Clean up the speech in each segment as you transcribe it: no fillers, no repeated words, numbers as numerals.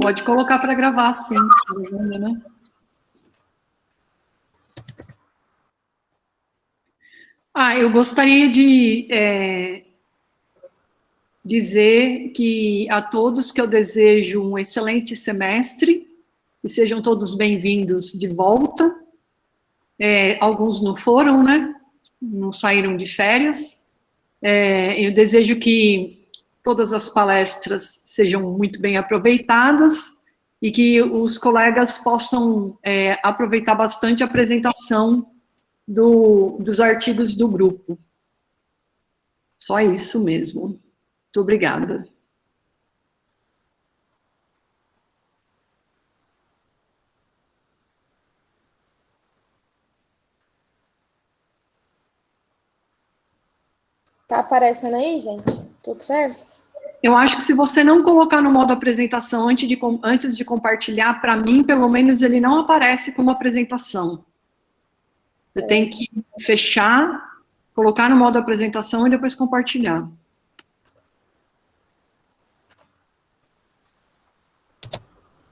pode colocar para gravar, sim. Né? Eu gostaria de dizer que a todos que eu desejo um excelente semestre, e sejam todos bem-vindos de volta. Alguns não foram, né? Não saíram de férias. Eu desejo que todas as palestras sejam muito bem aproveitadas e que os colegas possam aproveitar bastante a apresentação dos artigos do grupo. Só isso mesmo. Muito obrigada. Tá aparecendo aí, gente? Tudo certo? Eu acho que se você não colocar no modo apresentação antes de compartilhar, para mim, pelo menos, ele não aparece como apresentação. Você tem que fechar, colocar no modo apresentação e depois compartilhar.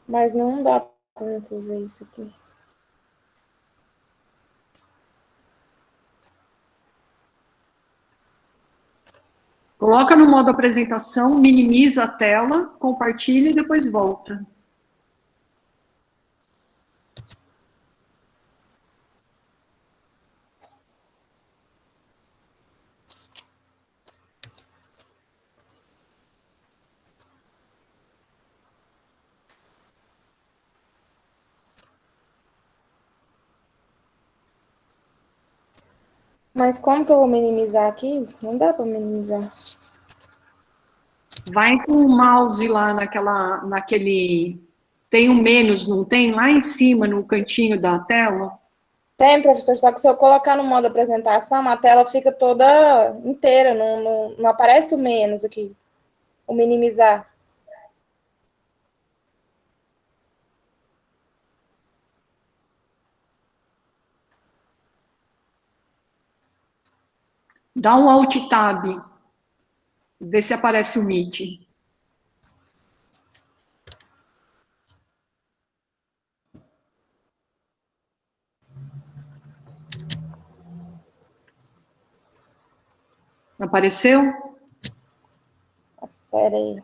Mas não dá para fazer isso aqui. Coloca no modo apresentação, minimiza a tela, compartilha e depois volta. Mas como que eu vou minimizar aqui? Não dá para minimizar. Vai com o mouse lá naquele... Tem um menos, não tem? Lá em cima, no cantinho da tela. Tem, professor, só que se eu colocar no modo apresentação, a tela fica toda inteira, não aparece o menos aqui, o minimizar. Dá um Alt Tab, vê se aparece o Meet. Apareceu? Espera aí.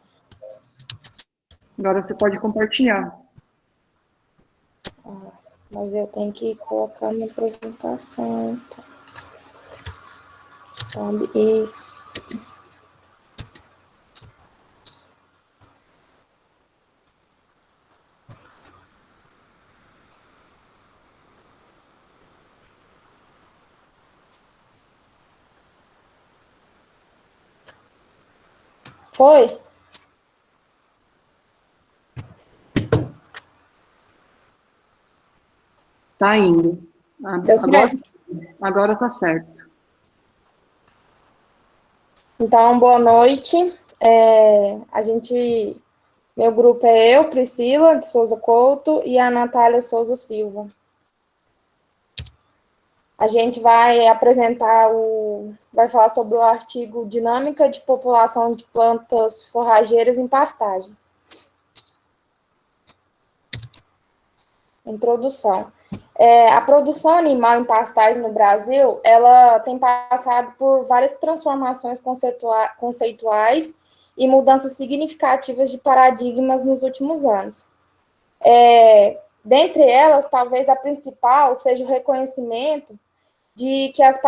Agora você pode compartilhar. Mas eu tenho que colocar na apresentação. Então, isso. Foi? Tá indo. Deu certo? Agora tá certo. Então, boa noite. Meu grupo é eu, Priscila de Souza Couto, e a Natália Souza Silva. A gente vai vai falar sobre o artigo Dinâmica de População de Plantas Forrageiras em Pastagem. Introdução. A produção animal em pastagem no Brasil, ela tem passado por várias transformações conceituais e mudanças significativas de paradigmas nos últimos anos. Dentre elas, talvez a principal seja o reconhecimento de que as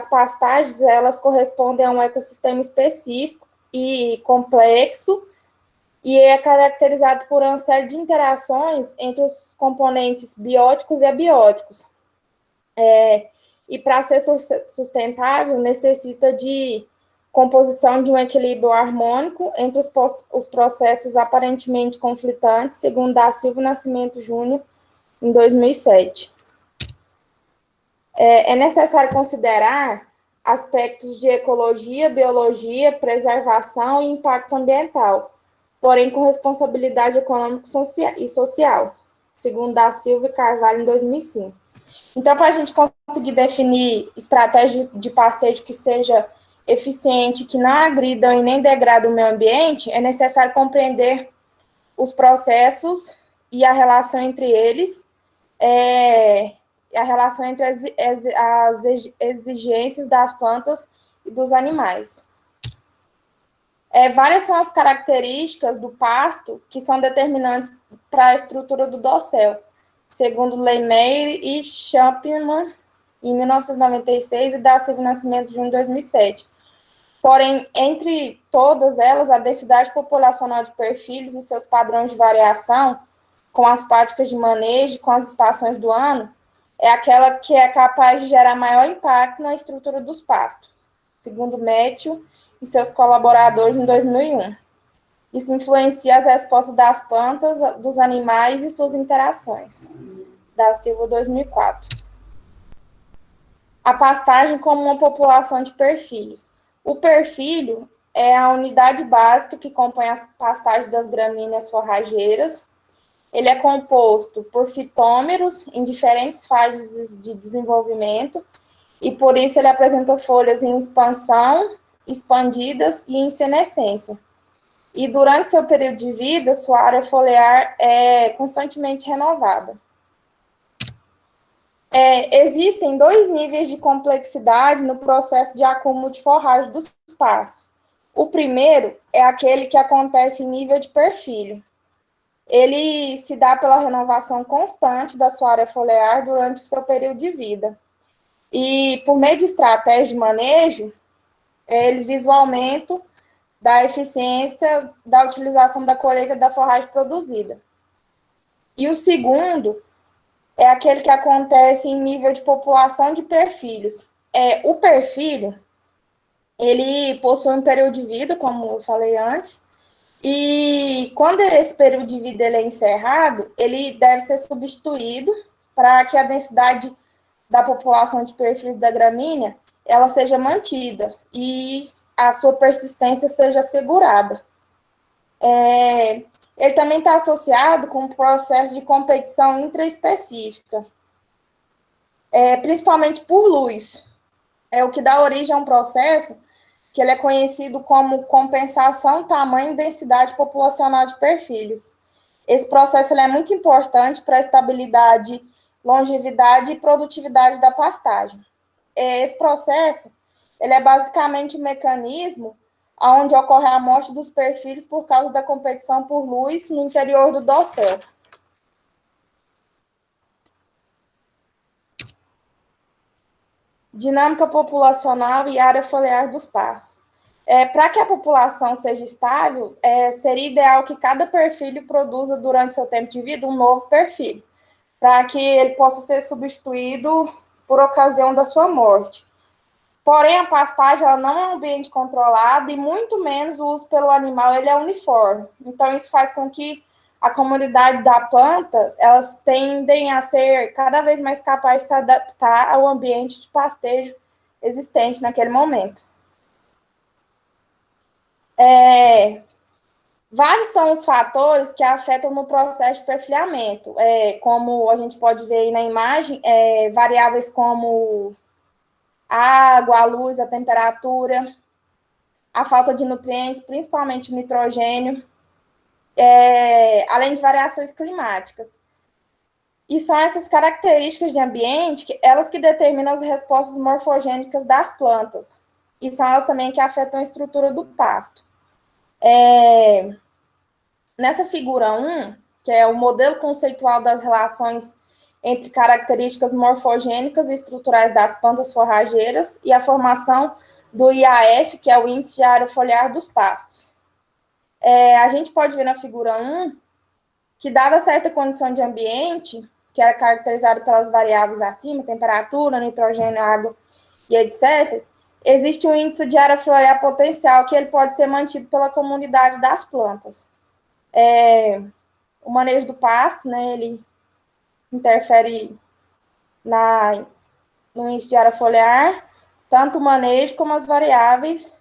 pastagens, elas correspondem a um ecossistema específico e complexo, e é caracterizado por uma série de interações entre os componentes bióticos e abióticos. E para ser sustentável, necessita de composição de um equilíbrio harmônico entre os processos aparentemente conflitantes, segundo da Silva Nascimento Júnior, em 2007. É necessário considerar aspectos de ecologia, biologia, preservação e impacto ambiental, porém com responsabilidade econômica e social, segundo da Silva e Carvalho, em 2005. Então, para a gente conseguir definir estratégia de passeio que seja eficiente, que não agridam e nem degradam o meio ambiente, é necessário compreender os processos e a relação entre eles, a relação entre as exigências das plantas e dos animais. Várias são as características do pasto que são determinantes para a estrutura do dossel, segundo Lemaire e Chapman, em 1996, e da Silva Nascimento, em 2007. Porém, entre todas elas, a densidade populacional de perfilhos e seus padrões de variação, com as práticas de manejo, com as estações do ano, é aquela que é capaz de gerar maior impacto na estrutura dos pastos, segundo Matthew e seus colaboradores em 2001. Isso influencia as respostas das plantas, dos animais e suas interações. Da Silva, 2004. A pastagem como uma população de perfilhos. O perfilho é a unidade básica que compõe as pastagens das gramíneas forrageiras. Ele é composto por fitômeros em diferentes fases de desenvolvimento e, por isso, ele apresenta folhas em expansão, expandidas e em senescência. E, durante seu período de vida, sua área foliar é constantemente renovada. Existem 2 níveis de complexidade no processo de acúmulo de forragem dos pastos. O primeiro é aquele que acontece em nível de perfilho. Ele se dá pela renovação constante da sua área foliar durante o seu período de vida. E, por meio de estratégias de manejo, ele visa o aumento da eficiência da utilização da colheita da forragem produzida. E o segundo é aquele que acontece em nível de população de perfilhos. O perfilho, ele possui um período de vida, como eu falei antes, e quando esse período de vida ele é encerrado, ele deve ser substituído para que a densidade da população de perfilhos da gramínea ela seja mantida e a sua persistência seja assegurada. Ele também está associado com o processo de competição intraespecífica, principalmente por luz. É o que dá origem a um processo que ele é conhecido como compensação tamanho e densidade populacional de perfilhos. Esse processo ele é muito importante para a estabilidade, longevidade e produtividade da pastagem. Esse processo ele é basicamente um mecanismo onde ocorre a morte dos perfilhos por causa da competição por luz no interior do dossel. Dinâmica populacional e área foliar dos pastos. Para que a população seja estável, seria ideal que cada perfilho produza durante seu tempo de vida um novo perfilho, para que ele possa ser substituído por ocasião da sua morte. Porém, a pastagem ela não é um ambiente controlado e muito menos o uso pelo animal ele é uniforme. Então, isso faz com que a comunidade da planta, elas tendem a ser cada vez mais capazes de se adaptar ao ambiente de pastejo existente naquele momento. Vários são os fatores que afetam no processo de perfilhamento, como a gente pode ver aí na imagem, variáveis como a água, a luz, a temperatura, a falta de nutrientes, principalmente nitrogênio, além de variações climáticas. E são essas características de ambiente, elas que determinam as respostas morfogênicas das plantas. E são elas também que afetam a estrutura do pasto. Nessa figura 1, que é o modelo conceitual das relações entre características morfogênicas e estruturais das plantas forrageiras e a formação do IAF, que é o índice de área foliar dos pastos. A gente pode ver na figura 1 que, dada certa condição de ambiente, que é caracterizado pelas variáveis acima, temperatura, nitrogênio, água e etc., existe um índice de área foliar potencial que ele pode ser mantido pela comunidade das plantas. O manejo do pasto, né, ele interfere no índice de área foliar, tanto o manejo como as variáveis,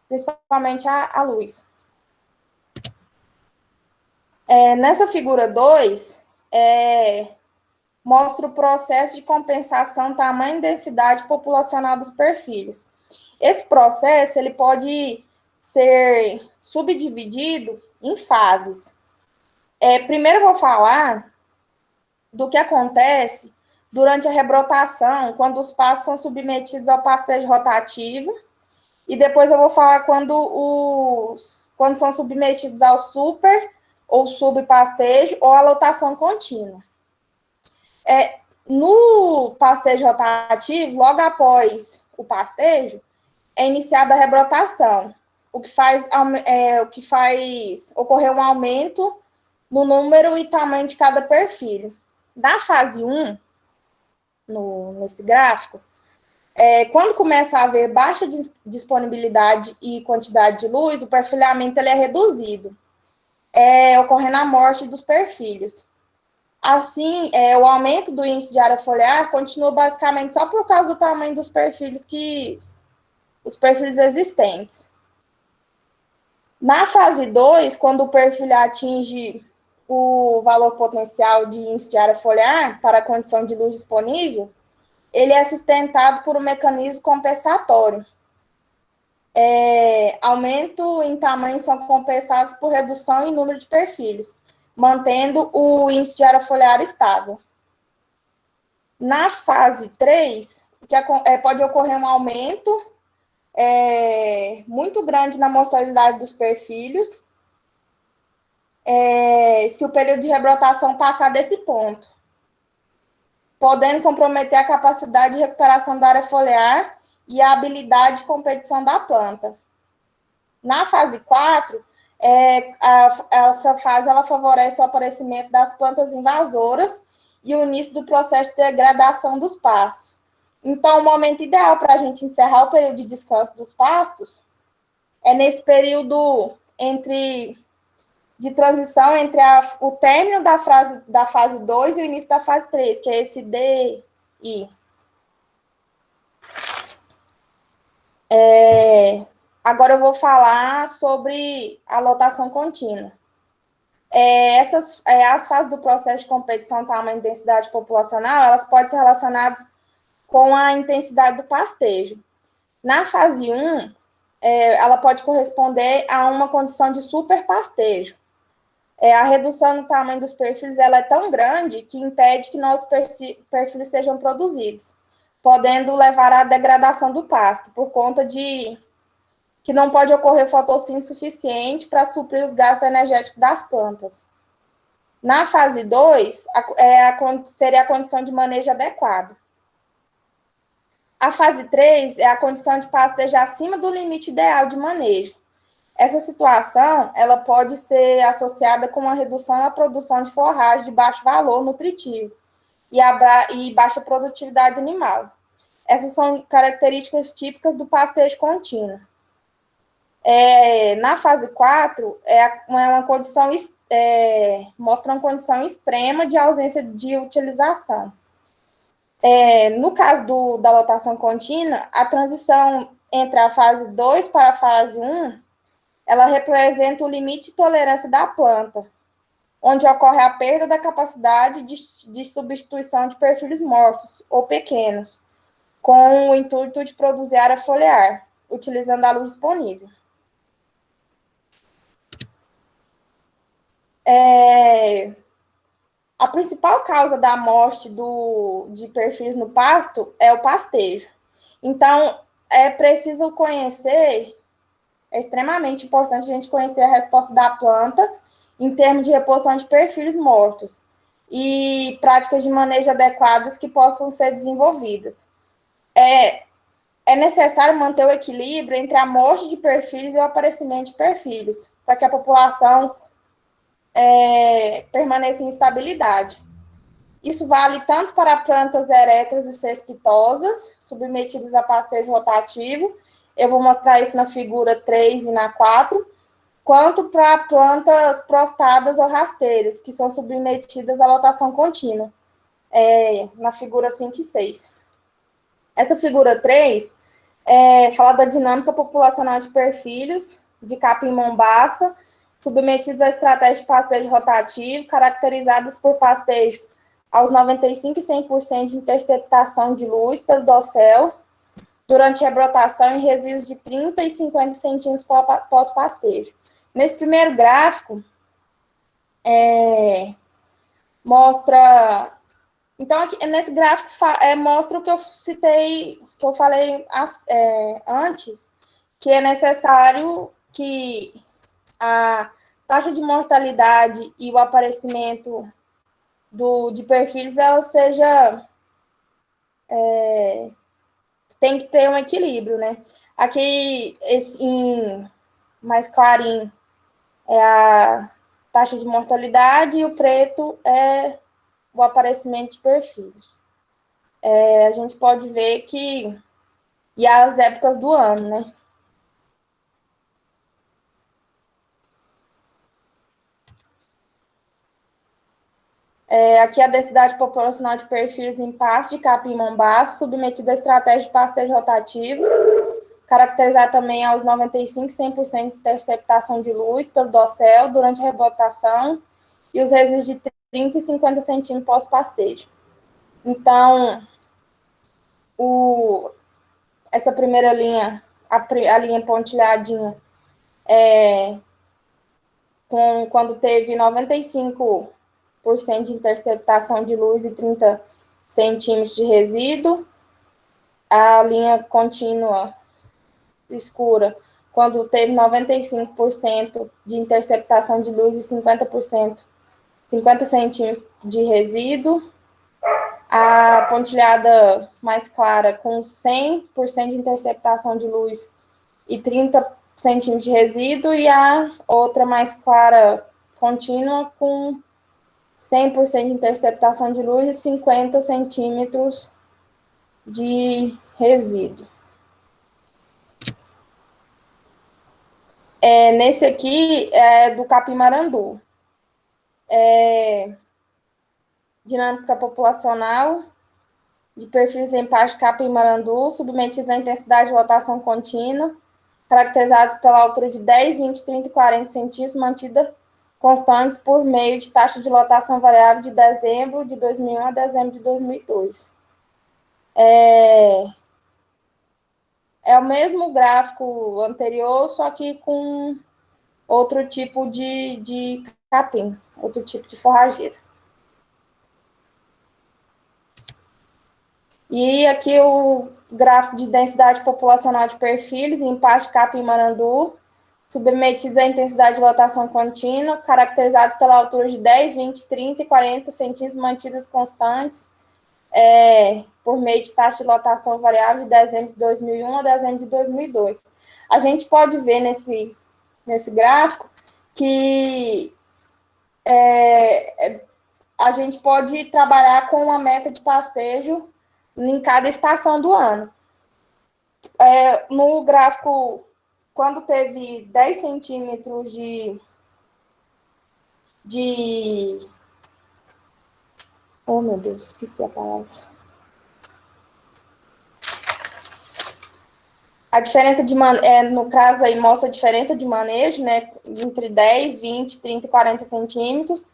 principalmente a luz. Nessa figura 2, mostra o processo de compensação tamanho e densidade populacional dos perfilhos. Esse processo ele pode ser subdividido em fases. Primeiro eu vou falar do que acontece durante a rebrotação, quando os pastos são submetidos ao pastejo rotativo, e depois eu vou falar quando são submetidos ao super ou subpastejo ou à lotação contínua. No pastejo rotativo, logo após o pastejo, é iniciada a rebrotação, o que faz ocorrer um aumento no número e tamanho de cada perfil. Na fase 1, nesse gráfico, quando começa a haver baixa disponibilidade e quantidade de luz, o perfilhamento ele é reduzido, ocorrendo a morte dos perfilhos. Assim, o aumento do índice de área foliar continua basicamente só por causa do tamanho dos perfilhos os perfis existentes. Na fase 2, quando o perfil atinge o valor potencial de índice de área foliar para a condição de luz disponível, ele é sustentado por um mecanismo compensatório. Aumento em tamanho são compensados por redução em número de perfilhos, mantendo o índice de área foliar estável. Na fase 3, pode ocorrer um aumento muito grande na mortalidade dos perfilhos, se o período de rebrotação passar desse ponto, podendo comprometer a capacidade de recuperação da área foliar e a habilidade de competição da planta. Na fase 4, essa fase ela favorece o aparecimento das plantas invasoras e o início do processo de degradação dos pastos. Então, o momento ideal para a gente encerrar o período de descanso dos pastos é nesse período de transição entre o término da fase 2 e o início da fase 3, que é esse DI. Agora eu vou falar sobre a lotação contínua. As fases do processo de competição, tamanho e densidade populacional, elas podem ser relacionadas com a intensidade do pastejo. Na fase 1, ela pode corresponder a uma condição de superpastejo. A redução no tamanho dos perfis ela é tão grande que impede que novos perfis sejam produzidos, podendo levar à degradação do pasto, por conta de que não pode ocorrer fotossíntese suficiente para suprir os gastos energéticos das plantas. Na fase 2, seria a condição de manejo adequado. A fase 3 é a condição de pastejo acima do limite ideal de manejo. Essa situação ela pode ser associada com uma redução na produção de forragem de baixo valor nutritivo e baixa produtividade animal. Essas são características típicas do pastejo contínuo. Na fase 4, mostra uma condição extrema de ausência de utilização. No caso da lotação contínua, a transição entre a fase 2 para a fase 1, ela representa o limite de tolerância da planta, onde ocorre a perda da capacidade de substituição de perfis mortos ou pequenos, com o intuito de produzir área foliar, utilizando a luz disponível. A principal causa da morte de perfis no pasto é o pastejo. Então, é preciso conhecer, é extremamente importante a gente conhecer a resposta da planta em termos de reposição de perfis mortos e práticas de manejo adequadas que possam ser desenvolvidas. É necessário manter o equilíbrio entre a morte de perfis e o aparecimento de perfis, para que a população permaneça em estabilidade. Isso vale tanto para plantas eretas e cespitosas, submetidas a pastejo rotativo, eu vou mostrar isso na figura 3 e na 4, quanto para plantas prostradas ou rasteiras, que são submetidas à lotação contínua, na figura 5 e 6. Essa figura 3 fala da dinâmica populacional de perfilhos de capim-mombaça, submetidos à estratégia de pastejo rotativo, caracterizados por pastejo aos 95% e 100% de interceptação de luz pelo dossel, durante rebrotação em resíduos de 30 e 50 centímetros pós-pastejo. Nesse primeiro gráfico, Mostra... Então, aqui, nesse gráfico, mostra o que eu citei, que eu falei antes, que é necessário que a taxa de mortalidade e o aparecimento de perfis, ela seja... tem que ter um equilíbrio, né? Aqui, mais clarinho, é a taxa de mortalidade e o preto é o aparecimento de perfis. A gente pode ver que... E as épocas do ano, né? Aqui a densidade populacional de perfis em pasto de capim-mombaço, submetida à estratégia de pastejo rotativo, caracterizar também aos 95% e 100% de interceptação de luz pelo dossel durante a rebotação e os resíduos de 30 e 50 centímetros pós-pastejo. Então, essa primeira linha, a linha pontilhadinha, quando teve 95% de interceptação de luz e 30 centímetros de resíduo. A linha contínua escura, quando teve 95% de interceptação de luz e 50 centímetros de resíduo. A pontilhada mais clara, com 100% de interceptação de luz e 30 centímetros de resíduo, e a outra mais clara, contínua, com 100% de interceptação de luz e 50 centímetros de resíduo. Nesse aqui é do capim-marandu. Dinâmica populacional de perfis em parte capim-marandu, submetidos à intensidade de lotação contínua, caracterizados pela altura de 10, 20, 30 e 40 centímetros, mantida constantes por meio de taxa de lotação variável de dezembro de 2001 a dezembro de 2002. É o mesmo gráfico anterior, só que com outro tipo de capim, outro tipo de forrageira. E aqui o gráfico de densidade populacional de perfis em parte capim-marandu, submetidos à intensidade de lotação contínua, caracterizados pela altura de 10, 20, 30 e 40 centímetros, mantidas constantes, por meio de taxa de lotação variável de dezembro de 2001 a dezembro de 2002. A gente pode ver nesse gráfico que a gente pode trabalhar com uma meta de pastejo em cada estação do ano. No gráfico, quando teve 10 centímetros oh, meu Deus, esqueci a palavra. A diferença no caso aí, mostra a diferença de manejo, né, entre 10, 20, 30 e 40 centímetros.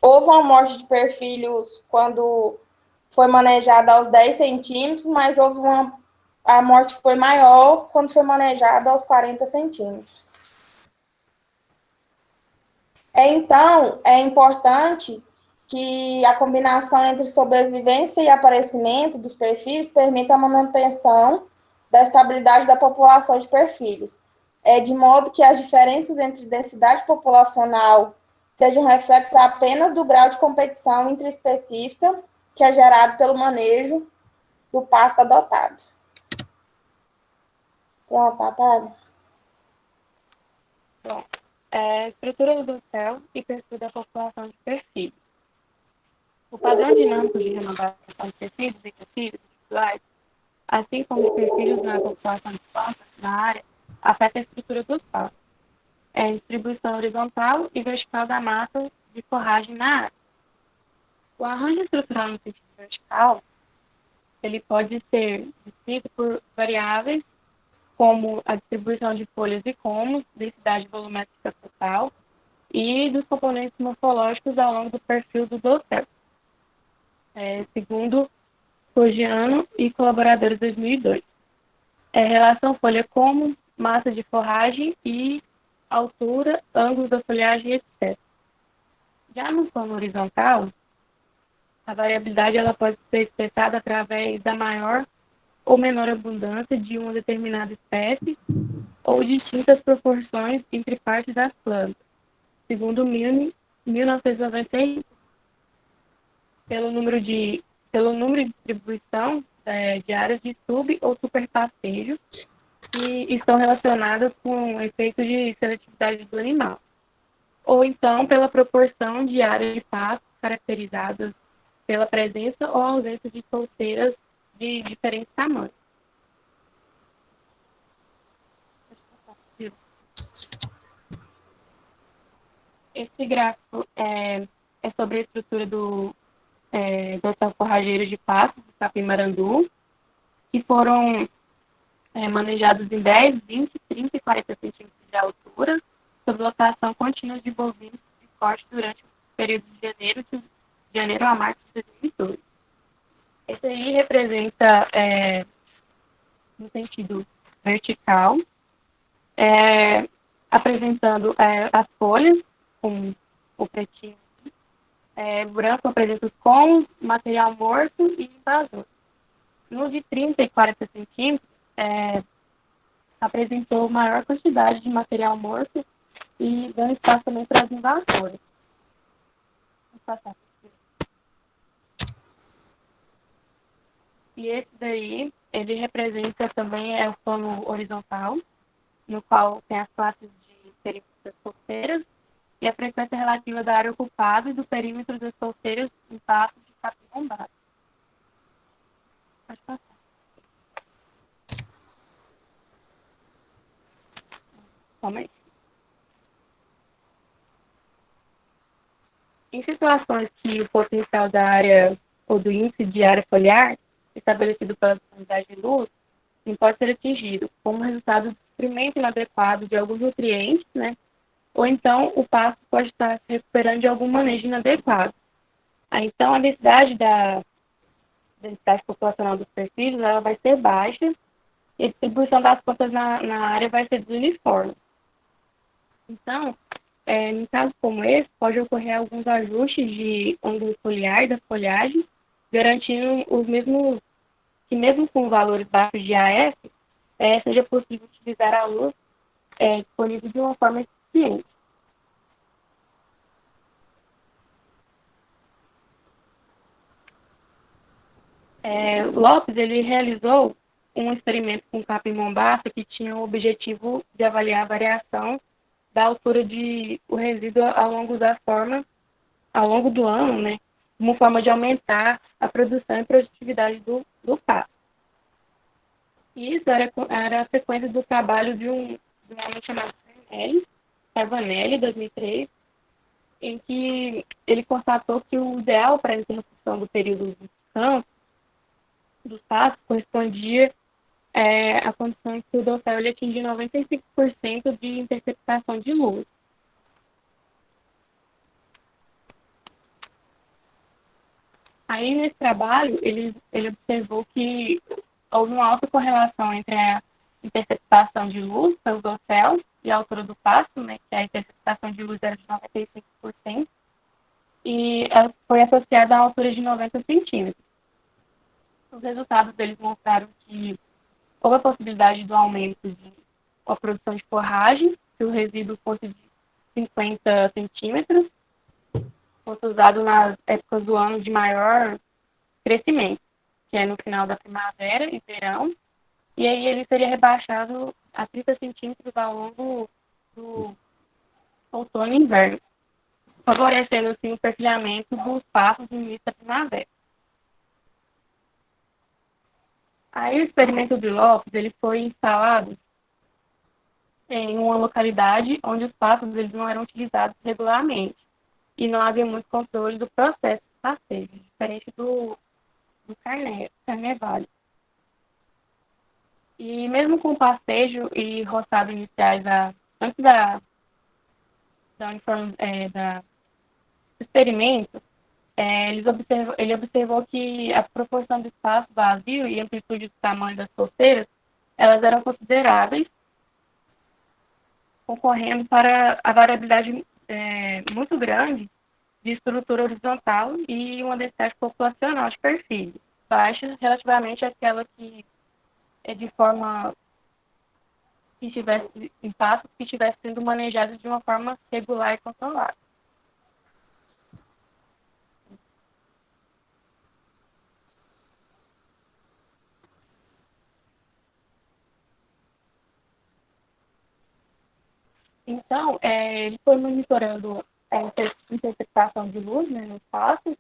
Houve uma morte de perfilhos quando foi manejada aos 10 centímetros, mas a morte foi maior quando foi manejada aos 40 centímetros. Então, é importante que a combinação entre sobrevivência e aparecimento dos perfis permita a manutenção da estabilidade da população de perfilhos, de modo que as diferenças entre densidade populacional sejam reflexos apenas do grau de competição intraespecífica que é gerado pelo manejo do pasto adotado. Pronto, Natália? Bom, estrutura do dossel e perfil da população de perfis. O padrão dinâmico de renovação de tecidos e tecidos individuais, assim como os perfis na população de plantas na área, afeta a estrutura dos pastos. A distribuição horizontal e vertical da massa de forragem na área. O arranjo estrutural no sentido vertical, ele pode ser descrito por variáveis como a distribuição de folhas e comos, densidade volumétrica total e dos componentes morfológicos ao longo do perfil do dossel. Segundo Coggiano e colaboradores 2002. Relação folha-como, massa de forragem e altura, ângulo da folhagem, etc. Já no plano horizontal, a variabilidade ela pode ser expressada através da maior ou menor abundância de uma determinada espécie ou distintas proporções entre partes das plantas, segundo Milne, 1991, pelo número de distribuição de áreas de sub- ou superpastejo que estão relacionadas com efeitos de seletividade do animal, ou então pela proporção de áreas de pasto caracterizadas pela presença ou ausência de solteiras de diferentes tamanhos. Esse gráfico é sobre a estrutura do hotel forrageiro de pasto do Capim-Marandu, que foram manejados em 10, 20, 30 e 40 centímetros de altura, sob lotação contínua de bovinos de corte durante o período de janeiro a março de 2002. Esse aí representa, no sentido vertical, apresentando as folhas, com o pretinho, branco apresenta os cômodos, material morto e invasor. No de 30 e 40 centímetros, apresentou maior quantidade de material morto e dando espaço também para as invasoras. Vamos passar. E esse daí, ele representa também o plano horizontal, no qual tem as classes de perímetros solteiras e a frequência relativa da área ocupada e do perímetro das solteiras em passos de capim bombado. Pode passar. Somente. Em situações que o potencial da área ou do índice de área foliar, estabelecido pela disponibilidade de luz, não pode ser atingido, como resultado do suprimento inadequado de alguns nutrientes, né? Ou então o pasto pode estar se recuperando de algum manejo inadequado. Então, a densidade populacional dos perfis ela vai ser baixa e a distribuição das plantas na área vai ser desuniforme. Então, em casos como esse, pode ocorrer alguns ajustes de ângulo foliar da folhagem, garantindo que mesmo com valores baixos de AF, seja possível utilizar a luz disponível de uma forma eficiente. Lopes ele realizou um experimento com capim mombaça que tinha o objetivo de avaliar a variação da altura o resíduo ao longo do ano, né, como forma de aumentar a produção e produtividade do pasto. E isso era a sequência do trabalho de um homem chamado Carvanelli, 2003, em que ele constatou que o ideal para a interrupção do período de descanso dos pastos correspondia à condição em que o dossel ele atingia 95% de interceptação de luz. Aí, nesse trabalho, ele observou que houve uma alta correlação entre a interceptação de luz pelos docéus e a altura do pasto, né, que a interceptação de luz era de 95%, e ela foi associada à altura de 90 centímetros. Os resultados deles mostraram que houve a possibilidade do aumento de a produção de forragem, se o resíduo fosse de 50 centímetros, fosse usado nas épocas do ano de maior crescimento, que é no final da primavera e verão, e aí ele seria rebaixado a 30 centímetros ao longo do outono e inverno, favorecendo assim o perfilhamento dos pastos no início da primavera. Aí o experimento de Lopes ele foi instalado em uma localidade onde os pastos eles não eram utilizados regularmente e não havia muito controle do processo de pastejo, diferente do carnaval. E mesmo com o pastejo e roçado iniciais antes do experimento, ele observou que a proporção do espaço vazio e amplitude do tamanho das solteiras, elas eram consideráveis, concorrendo para a variabilidade muito grande de estrutura horizontal e uma densidade populacional de perfil baixa relativamente àquela que é de forma que estivesse em passos que estivesse sendo manejados de uma forma regular e controlada. Então, ele foi monitorando a interceptação de luz, né, no espaço,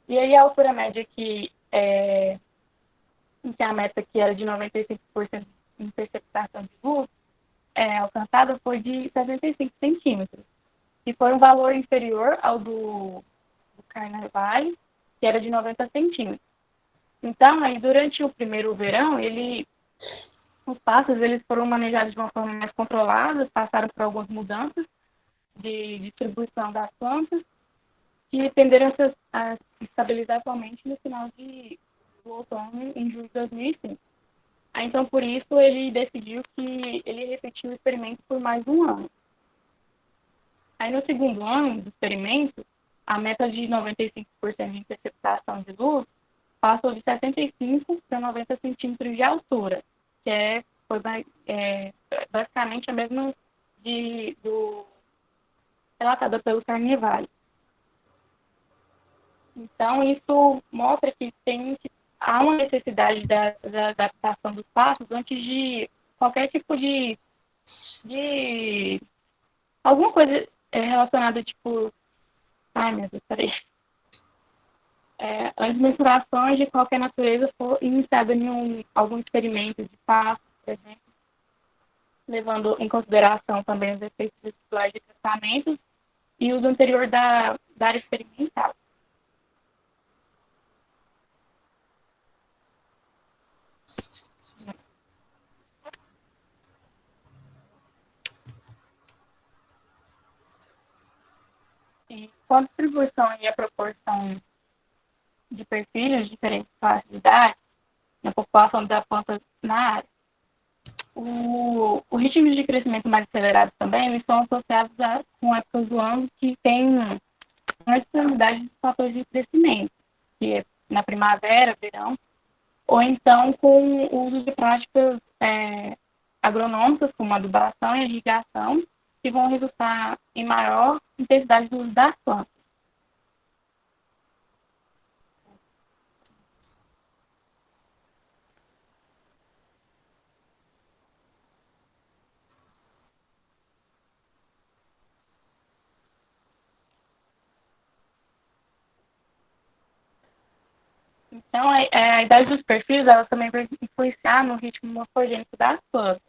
e aí a altura média em que a meta que era de 95% de interceptação de luz alcançada foi de 75 centímetros, que foi um valor inferior ao do Carnevale, que era de 90 centímetros. Então, aí, durante o primeiro verão, os passos eles foram manejados de uma forma mais controlada, passaram por algumas mudanças de distribuição das plantas, que tenderam a se estabilizar atualmente no final do outono, em julho de 2005. Então, por isso, ele decidiu que ele repetiu o experimento por mais um ano. Aí, no segundo ano do experimento, a meta de 95% de interceptação de luz passou de 75 para 90 centímetros de altura, que foi basicamente a mesma relatada pelo Carnevale. Então, isso mostra que há uma necessidade da adaptação dos passos antes de qualquer tipo de alguma coisa relacionada, tipo, ai meu Deus, peraí, as mensurações de qualquer natureza for iniciada em algum experimento de passos, por exemplo, levando em consideração também os efeitos visuais de tratamentos e uso anterior da área experimental. E com a distribuição e a proporção de perfis de diferentes classes de idade na população da planta na área, o ritmo de crescimento mais acelerado também, eles são associados com épocas do ano que tem uma disponibilidade de fatores de crescimento, que é na primavera, verão, ou então com o uso de práticas agronômicas, como adubação e irrigação, que vão resultar em maior intensidade do uso das plantas. Então, a idade dos perfis, ela também vai influenciar no ritmo morfogênico das plantas,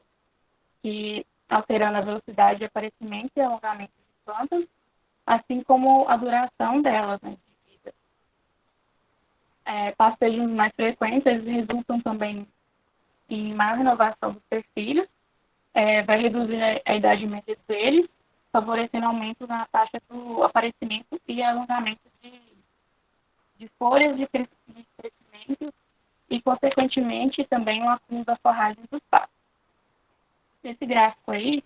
que alterando a velocidade de aparecimento e alongamento de plantas, assim como a duração delas, né, de vida. Pastejos mais frequentes, eles resultam também em maior renovação dos perfis, vai reduzir a idade média deles, favorecendo aumento na taxa do aparecimento e alongamento de folhas de crescimento e, consequentemente, também o acúmulo da forragem dos pastos. Esse gráfico aí,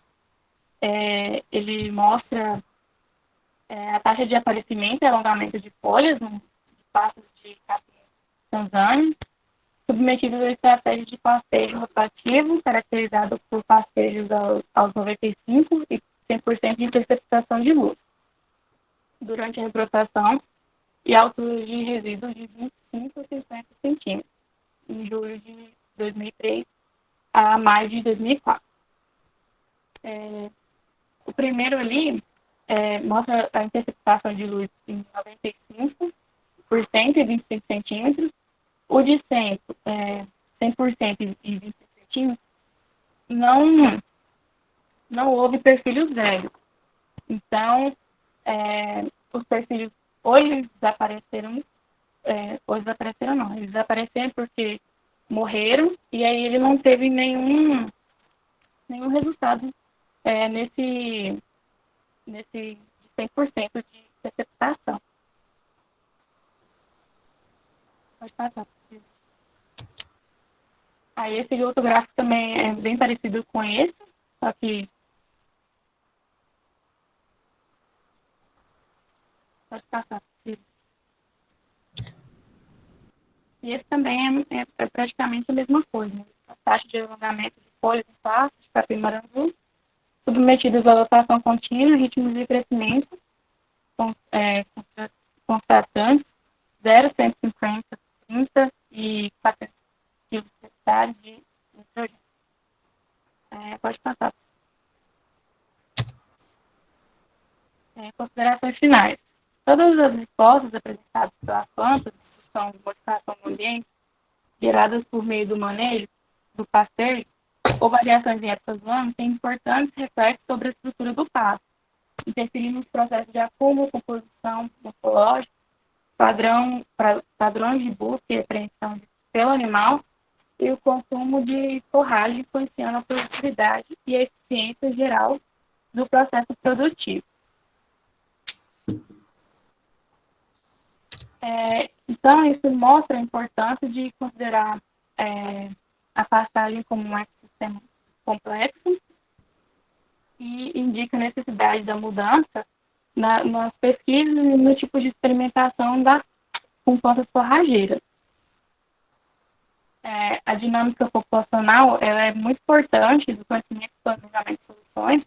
ele mostra a taxa de aparecimento e alongamento de folhas de pastos de capim tanzânia, submetidos à estratégia de pastejo rotativo, caracterizado por pastejos aos 95% e 100% de interceptação de luz, durante a rebrotação, e alturas de resíduos de 25 a 50 centímetros, em julho de 2003 a maio de 2004. O primeiro ali mostra a interceptação de luz em 95% e 25 centímetros. O de 100% e 25 centímetros, não houve perfil zero. Então, os perfis ou eles desapareceram, eles desapareceram porque morreram, e aí ele não teve nenhum resultado nesse 100% de interceptação. Pode passar. Aí esse outro gráfico também é bem parecido com esse, só que Pode passar. E esse também é praticamente a mesma coisa. Né? A taxa de alongamento de folhas em pastos de capim-marandu, submetidos à lotação contínua, ritmos de crescimento constantes, 0, 150, 30 e 400 quilos por hectare de nitrogênio. Pode passar. Considerações finais. Todas as respostas apresentadas pelas plantas, que são modificação do ambiente, geradas por meio do manejo, do pasteio, ou variações em épocas do ano, têm importantes reflexos sobre a estrutura do pasto, interferindo nos processos de acúmulo, composição morfológica, padrões de busca e apreensão pelo animal e o consumo de forragem, influenciando a produtividade e a eficiência geral do processo produtivo. Então, isso mostra a importância de considerar a pastagem como um ecossistema complexo e indica a necessidade da mudança nas pesquisas e no tipo de experimentação com plantas forrageiras. A dinâmica populacional ela é muito importante do conhecimento do planejamento de soluções,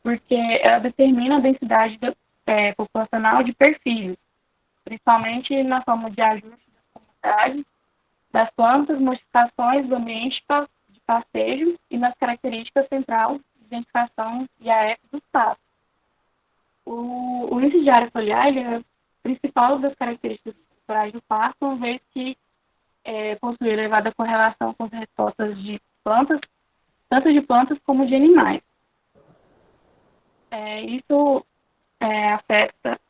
porque ela determina a densidade populacional de perfis, principalmente na forma de ajuste das comunidades, das plantas, modificações do ambiente de pastejo e nas características central de identificação e AF dos pastos. O índice de área foliar ele é a principal das características estruturais do pasto, uma vez que possui elevada correlação com as respostas de plantas, tanto de plantas como de animais. Isso afeta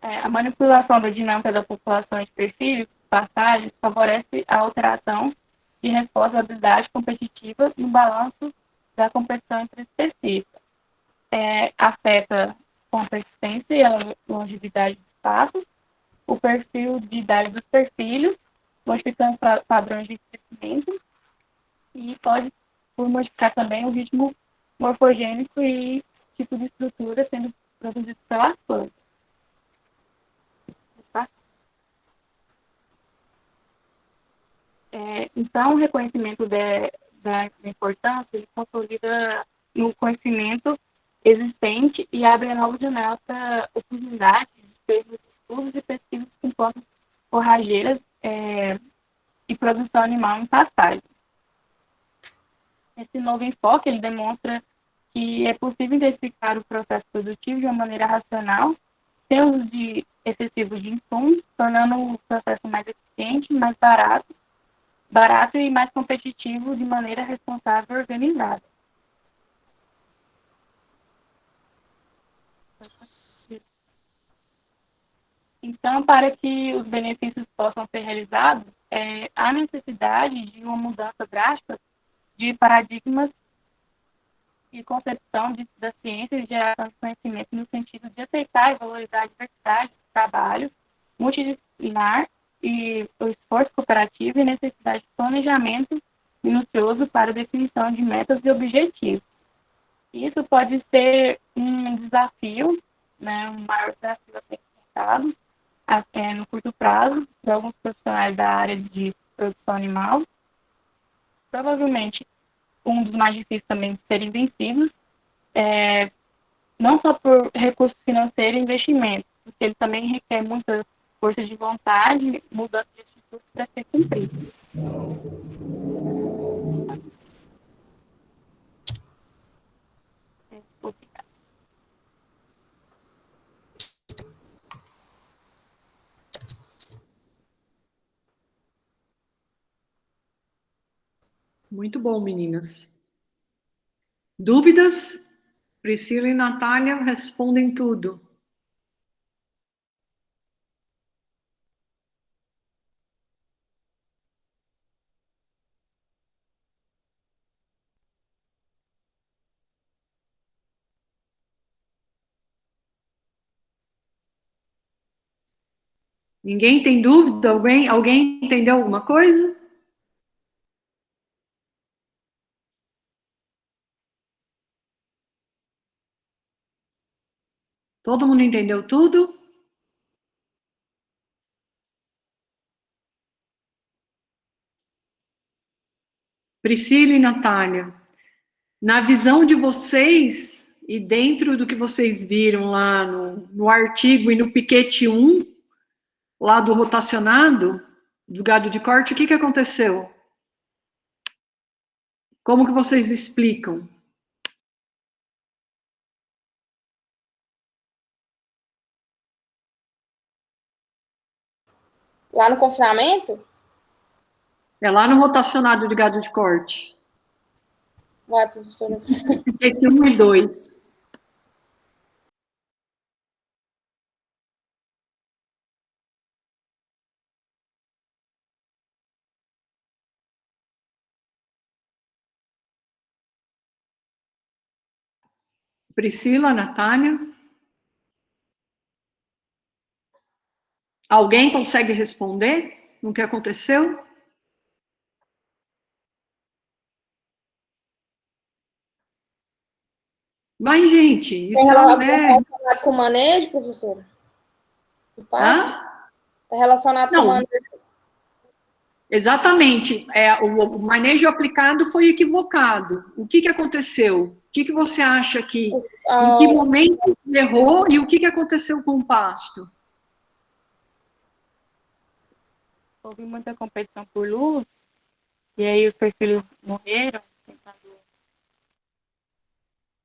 a manipulação da dinâmica da população de perfis, pastagens, favorece a alteração de resposta à habilidade competitiva no balanço da competição entre específicas. Afeta com a persistência e a longevidade dos pastos, o perfil de idade dos perfilhos, modificando padrões de crescimento e pode modificar também o ritmo morfogênico e tipo de estrutura sendo produzido pelas plantas. Então, o reconhecimento da importância, ele consolida no conhecimento existente e abre a nova janela para oportunidades de estudos e pesquisas com plantas forrageiras e produção animal em pastagem. Esse novo enfoque, ele demonstra que é possível intensificar o processo produtivo de uma maneira racional, sem uso excessivo de insumos, tornando o processo mais eficiente, mais barato e mais competitivo de maneira responsável e organizada. Então, para que os benefícios possam ser realizados, há necessidade de uma mudança drástica de paradigmas e concepção da ciência e geração de conhecimento no sentido de aceitar e valorizar a diversidade de trabalho multidisciplinar e o esforço cooperativo e necessidade de planejamento minucioso para a definição de metas e objetivos. Isso pode ser um desafio, né, um maior desafio a ser enfrentado no curto prazo para alguns profissionais da área de produção animal. Provavelmente, um dos mais difíceis também de serem vencidos, não só por recursos financeiros e investimentos, porque ele também requer muita força de vontade, mudança de atitude para ser cumprido. Obrigada. Muito bom, meninas. Dúvidas? Priscila e Natália respondem tudo. Ninguém tem dúvida? Alguém entendeu alguma coisa? Todo mundo entendeu tudo? Priscila e Natália, na visão de vocês, e dentro do que vocês viram lá no artigo e no piquete 1, lá do rotacionado, do gado de corte, o que aconteceu? Como que vocês explicam? Lá no confinamento? É lá no rotacionado de gado de corte. Vai, professora. Piquete 1 e 2. Priscila, Natália? Alguém consegue responder no que aconteceu? Mas, gente, isso Está relacionado com o manejo, professora? Hã? Está relacionado com o manejo? Exatamente. O manejo aplicado foi equivocado. O que aconteceu? O que você acha que... Em que momento errou e o que aconteceu com o pasto? Houve muita competição por luz, e aí os perfis morreram.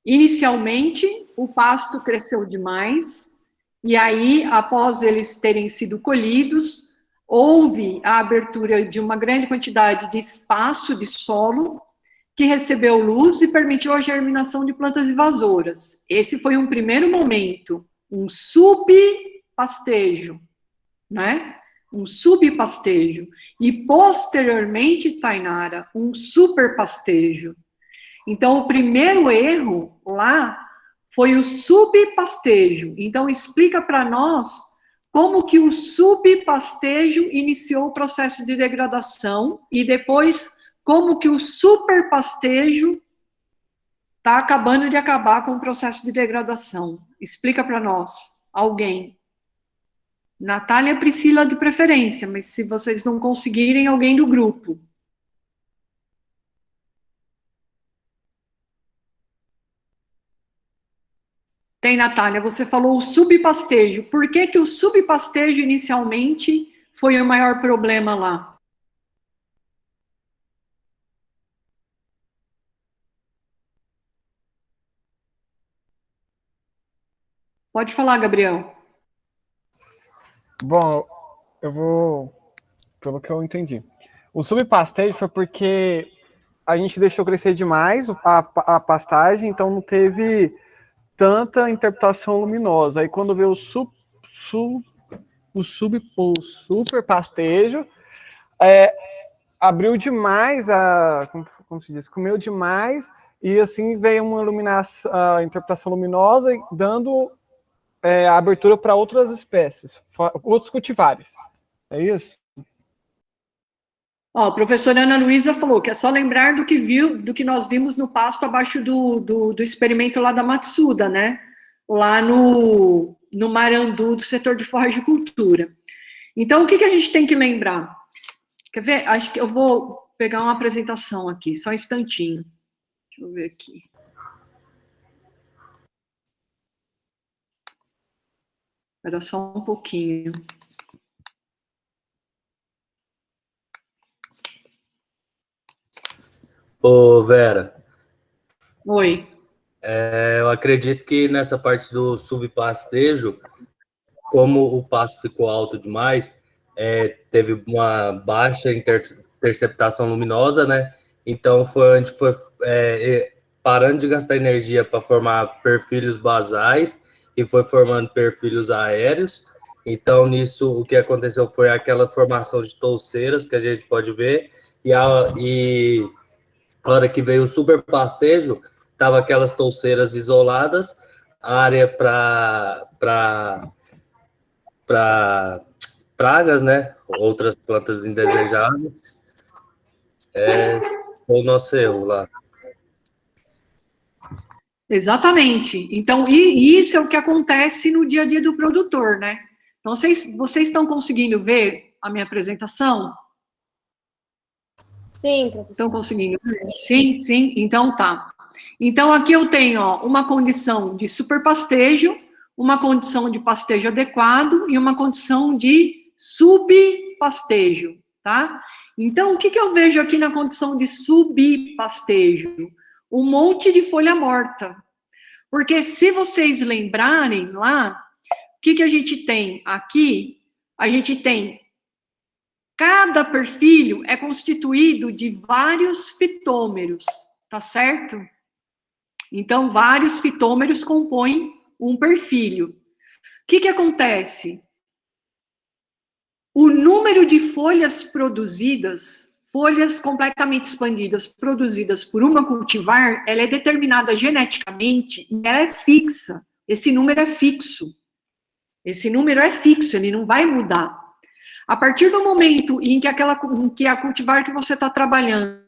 Inicialmente, o pasto cresceu demais, e aí, após eles terem sido colhidos, houve a abertura de uma grande quantidade de espaço de solo que recebeu luz e permitiu a germinação de plantas invasoras. Esse foi um primeiro momento, um subpastejo, né? Um subpastejo. E, posteriormente, Tainara, um superpastejo. Então, o primeiro erro lá foi o subpastejo. Então, explica para nós como que o subpastejo iniciou o processo de degradação e depois como que o superpastejo está acabando de acabar com o processo de degradação. Explica para nós, alguém. Natália e Priscila de preferência, mas se vocês não conseguirem, alguém do grupo. Tem, Natália, você falou o subpastejo. Por que o subpastejo inicialmente foi o maior problema lá? Pode falar, Gabriel. Bom, eu vou, pelo que eu entendi. O subpastejo foi porque a gente deixou crescer demais a pastagem, então não teve tanta interpretação luminosa. Aí quando veio o superpastejo, abriu demais, como se diz, comeu demais, e assim veio uma interpretação luminosa, dando a abertura para outras espécies, outros cultivares. É isso? Ó, a professora Ana Luísa falou que é só lembrar do que nós vimos no pasto abaixo do experimento lá da Matsuda, né? Lá no Marandu, do setor de forragicultura. Então, o que a gente tem que lembrar? Quer ver? Acho que eu vou pegar uma apresentação aqui, só um instantinho. Deixa eu ver aqui. Espera só um pouquinho. Ô, Vera. Oi. Eu acredito que nessa parte do subpastejo, como o pasto ficou alto demais, teve uma baixa interceptação luminosa, né? Então, a gente foi parando de gastar energia para formar perfilhos basais e foi formando perfilhos aéreos. Então, nisso, o que aconteceu foi aquela formação de touceiras que a gente pode ver, e a hora que veio o superpastejo, tava aquelas touceiras isoladas, área para pragas, né? Outras plantas indesejáveis. Foi o nosso erro lá. Exatamente. Então, e isso é o que acontece no dia a dia do produtor, né? Então, vocês estão conseguindo ver a minha apresentação? Sim, professor. Estão conseguindo ver? Sim, sim. Então, tá. Então, aqui eu tenho, ó, uma condição de superpastejo, uma condição de pastejo adequado e uma condição de subpastejo, tá? Então, o que eu vejo aqui na condição de subpastejo? Um monte de folha morta. Porque se vocês lembrarem lá, o que a gente tem aqui? A gente tem, cada perfilho é constituído de vários fitômeros, tá certo? Então, vários fitômeros compõem um perfilho. O que acontece? O número de folhas produzidas, folhas completamente expandidas, produzidas por uma cultivar, ela é determinada geneticamente e ela é fixa. Esse número é fixo. Esse número é fixo, ele não vai mudar. A partir do momento em que a cultivar que você está trabalhando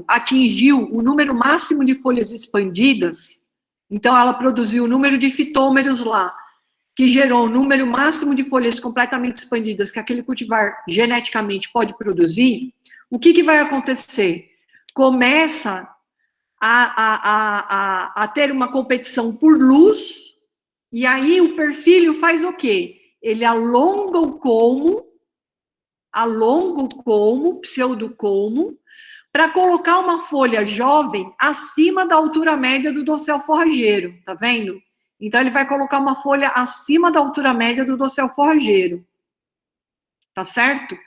atingiu o número máximo de folhas expandidas, então ela produziu o número de fitômeros lá, que gerou o número máximo de folhas completamente expandidas que aquele cultivar geneticamente pode produzir, o que vai acontecer? Começa a ter uma competição por luz, e aí o perfilho faz o quê? Ele alonga o colmo, pseudocolmo, para colocar uma folha jovem acima da altura média do dossel forrageiro, tá vendo? Então, ele vai colocar uma folha acima da altura média do dossel forrageiro. Tá certo?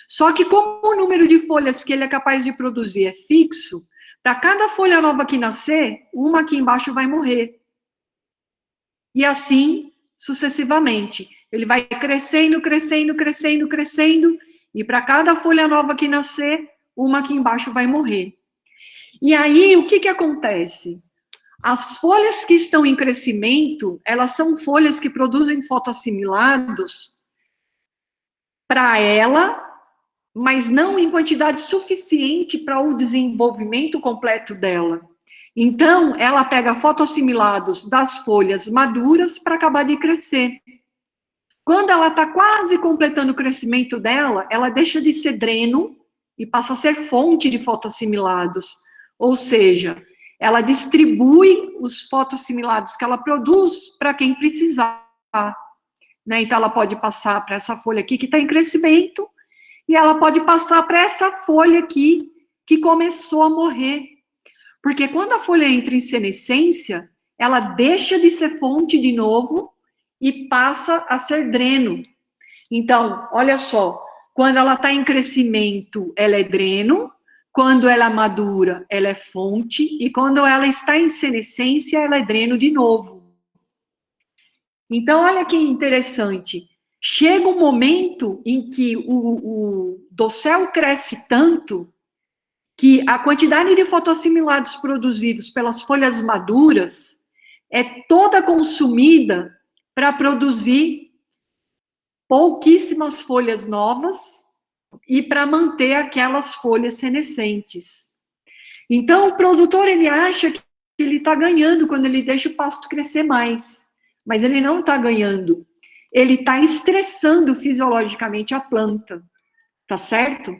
Só que como o número de folhas que ele é capaz de produzir é fixo, para cada folha nova que nascer, uma aqui embaixo vai morrer. E assim, sucessivamente. Ele vai crescendo, crescendo, crescendo, crescendo, e para cada folha nova que nascer, uma aqui embaixo vai morrer. E aí, o que acontece? As folhas que estão em crescimento, elas são folhas que produzem fotoassimilados para ela, mas não em quantidade suficiente para o desenvolvimento completo dela. Então, ela pega fotoassimilados das folhas maduras para acabar de crescer. Quando ela está quase completando o crescimento dela, ela deixa de ser dreno e passa a ser fonte de fotoassimilados. Ou seja, ela distribui os fotoassimilados que ela produz para quem precisar. Né? Então, ela pode passar para essa folha aqui que está em crescimento, e ela pode passar para essa folha aqui que começou a morrer. Porque quando a folha entra em senescência, ela deixa de ser fonte de novo e passa a ser dreno. Então, olha só, quando ela está em crescimento, ela é dreno, quando ela é madura, ela é fonte, e quando ela está em senescência, ela é dreno de novo. Então, olha que interessante. Chega um momento em que o dossel cresce tanto que a quantidade de fotoassimilados produzidos pelas folhas maduras é toda consumida para produzir pouquíssimas folhas novas e para manter aquelas folhas senescentes. Então, o produtor, ele acha que ele está ganhando quando ele deixa o pasto crescer mais, mas ele não está ganhando. Ele está estressando fisiologicamente a planta, tá certo?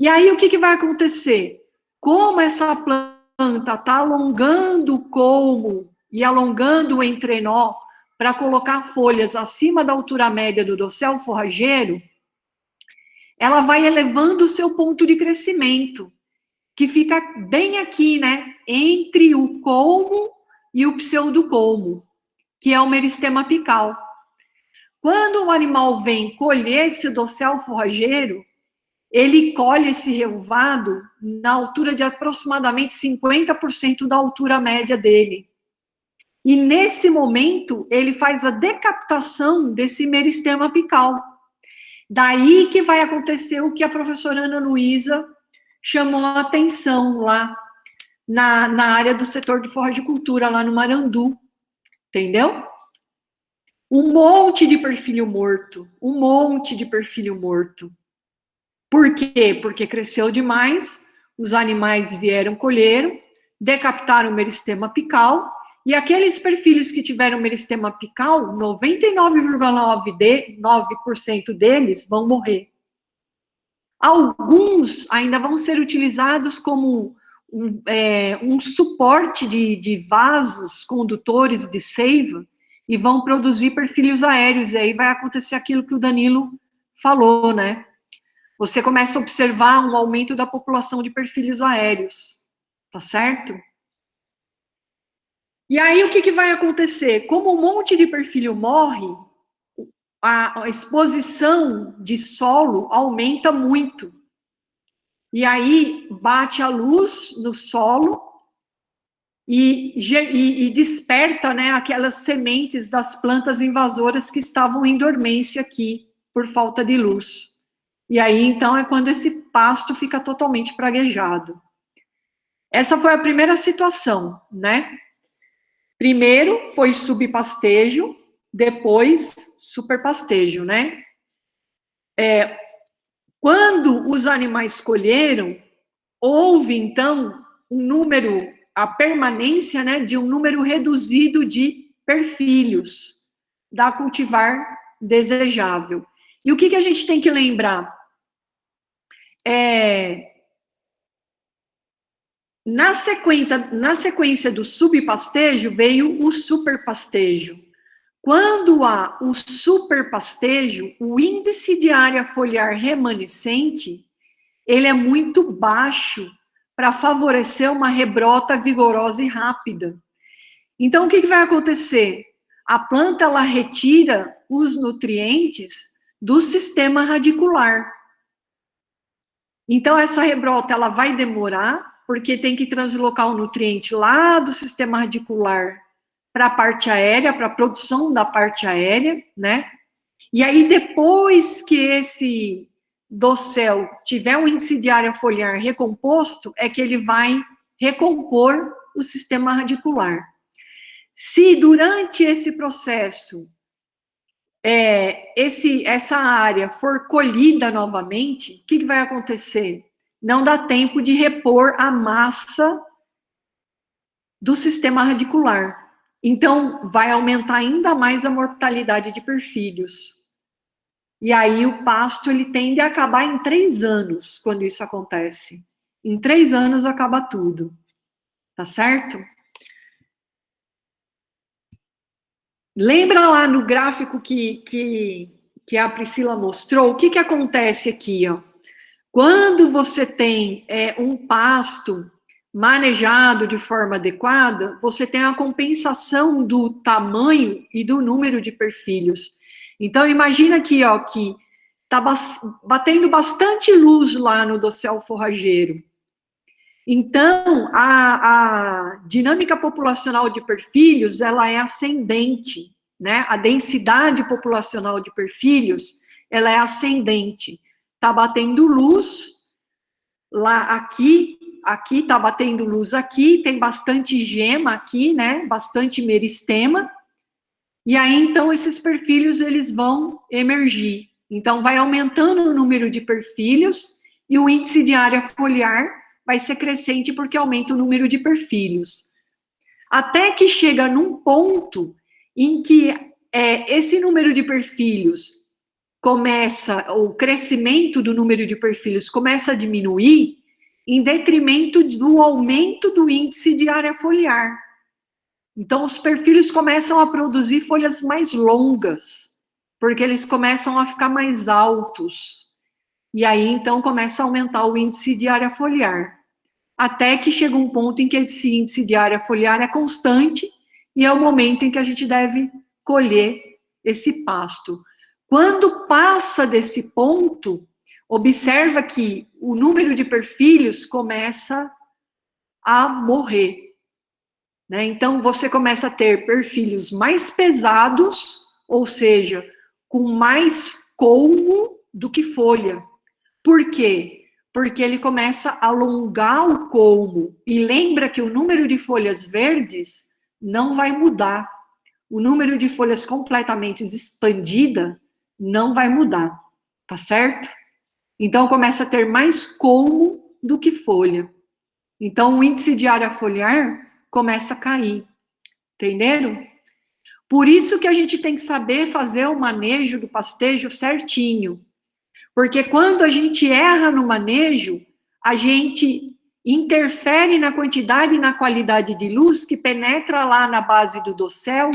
E aí, o que vai acontecer? Como essa planta está alongando o colmo e alongando o entrenó para colocar folhas acima da altura média do dossel forrageiro, ela vai elevando o seu ponto de crescimento, que fica bem aqui, né? Entre o colmo e o pseudocolmo, que é o meristema apical. Quando o animal vem colher esse dossel forrageiro, ele colhe esse relvado na altura de aproximadamente 50% da altura média dele. E nesse momento, ele faz a decaptação desse meristema apical. Daí que vai acontecer o que a professora Ana Luísa chamou a atenção lá na área do setor de forragicultura, lá no Marandu. Entendeu? Um monte de perfilho morto. Um monte de perfilho morto. Por quê? Porque cresceu demais, os animais vieram, colheram, decaptaram o meristema apical, E aqueles perfilhos que tiveram meristema apical, 99,9% deles vão morrer. Alguns ainda vão ser utilizados como um suporte de vasos condutores de seiva e vão produzir perfilhos aéreos, e aí vai acontecer aquilo que o Danilo falou, né? Você começa a observar um aumento da população de perfilhos aéreos, tá certo? E aí o que vai acontecer? Como um monte de perfilho morre, a exposição de solo aumenta muito. E aí bate a luz no solo e desperta, né, aquelas sementes das plantas invasoras que estavam em dormência aqui, por falta de luz. E aí, então, é quando esse pasto fica totalmente praguejado. Essa foi a primeira situação, né? Primeiro foi subpastejo, depois superpastejo, né? Quando os animais colheram, houve, então, a permanência, né, de um número reduzido de perfilhos da cultivar desejável. E o que a gente tem que lembrar? Na sequência do subpastejo, veio o superpastejo. Quando há o superpastejo, o índice de área foliar remanescente, ele é muito baixo para favorecer uma rebrota vigorosa e rápida. Então, o que vai acontecer? A planta, ela retira os nutrientes do sistema radicular. Então, essa rebrota, ela vai demorar, porque tem que translocar o nutriente lá do sistema radicular para a parte aérea, para a produção da parte aérea, né? E aí, depois que esse dossel tiver um índice de área foliar recomposto, é que ele vai recompor o sistema radicular. Se durante esse processo essa área for colhida novamente, o que vai acontecer? Não dá tempo de repor a massa do sistema radicular. Então, vai aumentar ainda mais a mortalidade de perfilhos. E aí, o pasto, ele tende a acabar em 3 anos, quando isso acontece. Em 3 anos, acaba tudo. Tá certo? Lembra lá no gráfico que a Priscila mostrou? O que acontece aqui, ó? Quando você tem um pasto manejado de forma adequada, você tem a compensação do tamanho e do número de perfilhos. Então, imagina aqui, ó, que tá batendo bastante luz lá no dossel forrageiro. Então, a dinâmica populacional de perfilhos, ela é ascendente, né? A densidade populacional de perfilhos, ela é ascendente. Tá batendo luz lá aqui tá batendo luz aqui, tem bastante gema aqui, né? Bastante meristema. E aí, então, esses perfilhos, eles vão emergir. Então, vai aumentando o número de perfilhos e o índice de área foliar vai ser crescente porque aumenta o número de perfilhos. Até que chega num ponto em que esse número de perfilhos o crescimento do número de perfilhos começa a diminuir em detrimento do aumento do índice de área foliar. Então, os perfilhos começam a produzir folhas mais longas, porque eles começam a ficar mais altos. E aí, então, começa a aumentar o índice de área foliar. Até que chega um ponto em que esse índice de área foliar é constante e é o momento em que a gente deve colher esse pasto. Quando passa desse ponto, observa que o número de perfilhos começa a morrer, né? Então, você começa a ter perfilhos mais pesados, ou seja, com mais colmo do que folha. Por quê? Porque ele começa a alongar o colmo. E lembra que o número de folhas verdes não vai mudar. O número de folhas completamente expandida não vai mudar, tá certo? Então, começa a ter mais colmo do que folha. Então, o índice de área foliar começa a cair. Entenderam? Por isso que a gente tem que saber fazer o manejo do pastejo certinho. Porque quando a gente erra no manejo, a gente interfere na quantidade e na qualidade de luz que penetra lá na base do dossel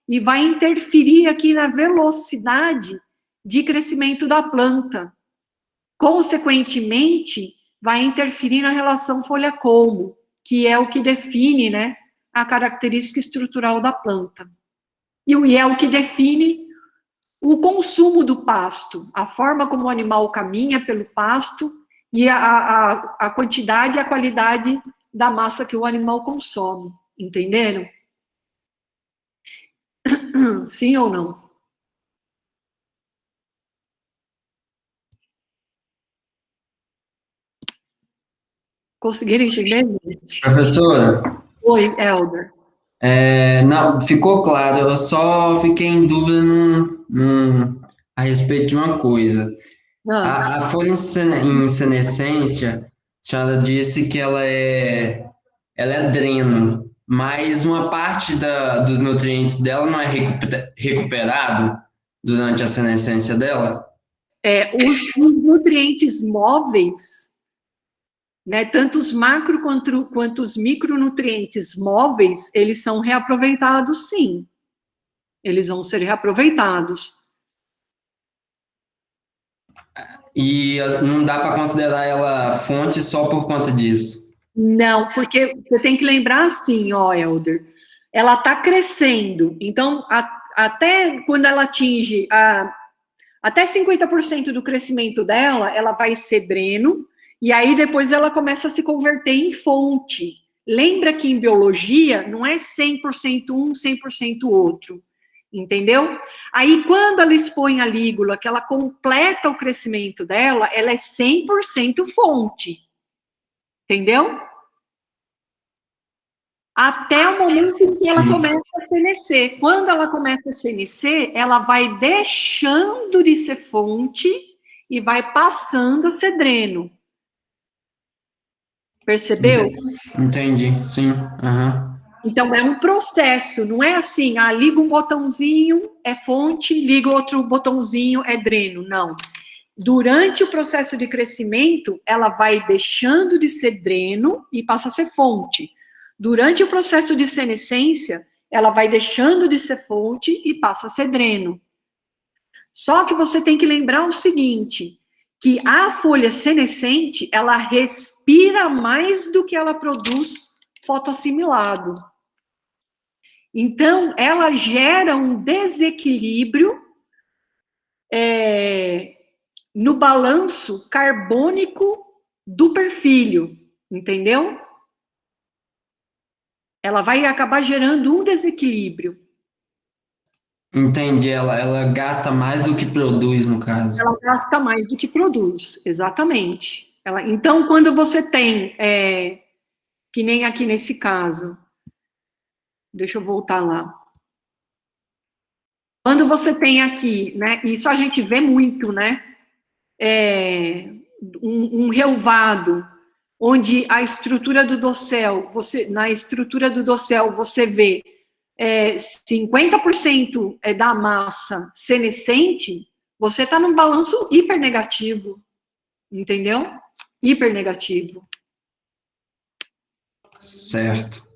e vai interferir aqui na velocidade de crescimento da planta. Consequentemente, vai interferir na relação folha-colmo, que é o que define, né, a característica estrutural da planta. E é o que define o consumo do pasto, a forma como o animal caminha pelo pasto e a quantidade e a qualidade da massa que o animal consome. Entenderam? Sim ou não? Conseguiram entender? Professora, Oi, Helder. não, ficou claro, eu só fiquei em dúvida a respeito de uma coisa. Ah, A folha em senescência, a senhora disse que ela é dreno, mas uma parte dos nutrientes dela não é recuperado durante a senescência dela? os nutrientes móveis, né, tanto os macro quanto os micronutrientes móveis, eles são reaproveitados, sim. Eles vão ser reaproveitados. E não dá para considerar ela fonte só por conta disso? Não, porque você tem que lembrar assim, ó, Helder, ela está crescendo, então até quando ela atinge até 50% do crescimento dela, ela vai ser dreno, e aí depois ela começa a se converter em fonte. Lembra que em biologia não é 100% um, 100% outro, entendeu? Aí quando ela expõe a lígula, que ela completa o crescimento dela, ela é 100% fonte, entendeu? Até o momento em que ela começa a senescer. Quando ela começa a senescer, ela vai deixando de ser fonte e vai passando a ser dreno. Percebeu? Entendi, sim. Aham. Então, é um processo, não é assim, liga um botãozinho, é fonte, liga outro botãozinho, é dreno. Não. Durante o processo de crescimento, ela vai deixando de ser dreno e passa a ser fonte. Durante o processo de senescência, ela vai deixando de ser fonte e passa a ser dreno. Só que você tem que lembrar o seguinte, que a folha senescente, ela respira mais do que ela produz fotossimilado. Então, ela gera um desequilíbrio no balanço carbônico do perfilho, entendeu? Ela vai acabar gerando um desequilíbrio. Entendi, ela gasta mais do que produz, no caso. Ela gasta mais do que produz, exatamente. Então, quando você tem, que nem aqui nesse caso, deixa eu voltar lá. Quando você tem aqui, né, isso a gente vê muito, né, um relvado, onde a estrutura do dossel, na estrutura do dossel você vê 50% da massa senescente, você está num balanço hipernegativo, entendeu? Hipernegativo. Certo.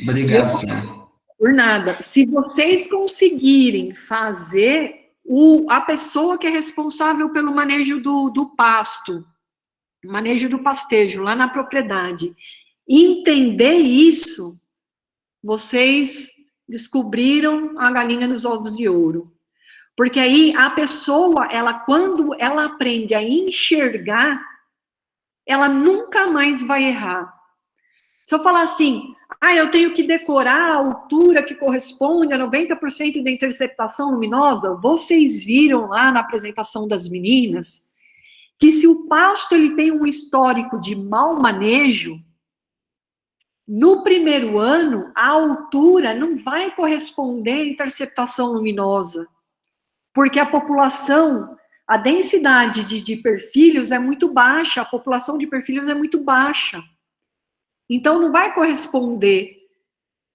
Obrigado, senhor. Por nada. Se vocês conseguirem fazer a pessoa que é responsável pelo manejo do pasto, manejo do pastejo lá na propriedade, entender isso, vocês descobriram a galinha dos ovos de ouro. Porque aí a pessoa, quando ela aprende a enxergar, ela nunca mais vai errar. Se eu falar assim, eu tenho que decorar a altura que corresponde a 90% da interceptação luminosa, vocês viram lá na apresentação das meninas, que se o pasto ele tem um histórico de mau manejo, no primeiro ano, a altura não vai corresponder à interceptação luminosa, porque a população, a densidade de perfilhos é muito baixa, a população de perfilhos é muito baixa. Então, não vai corresponder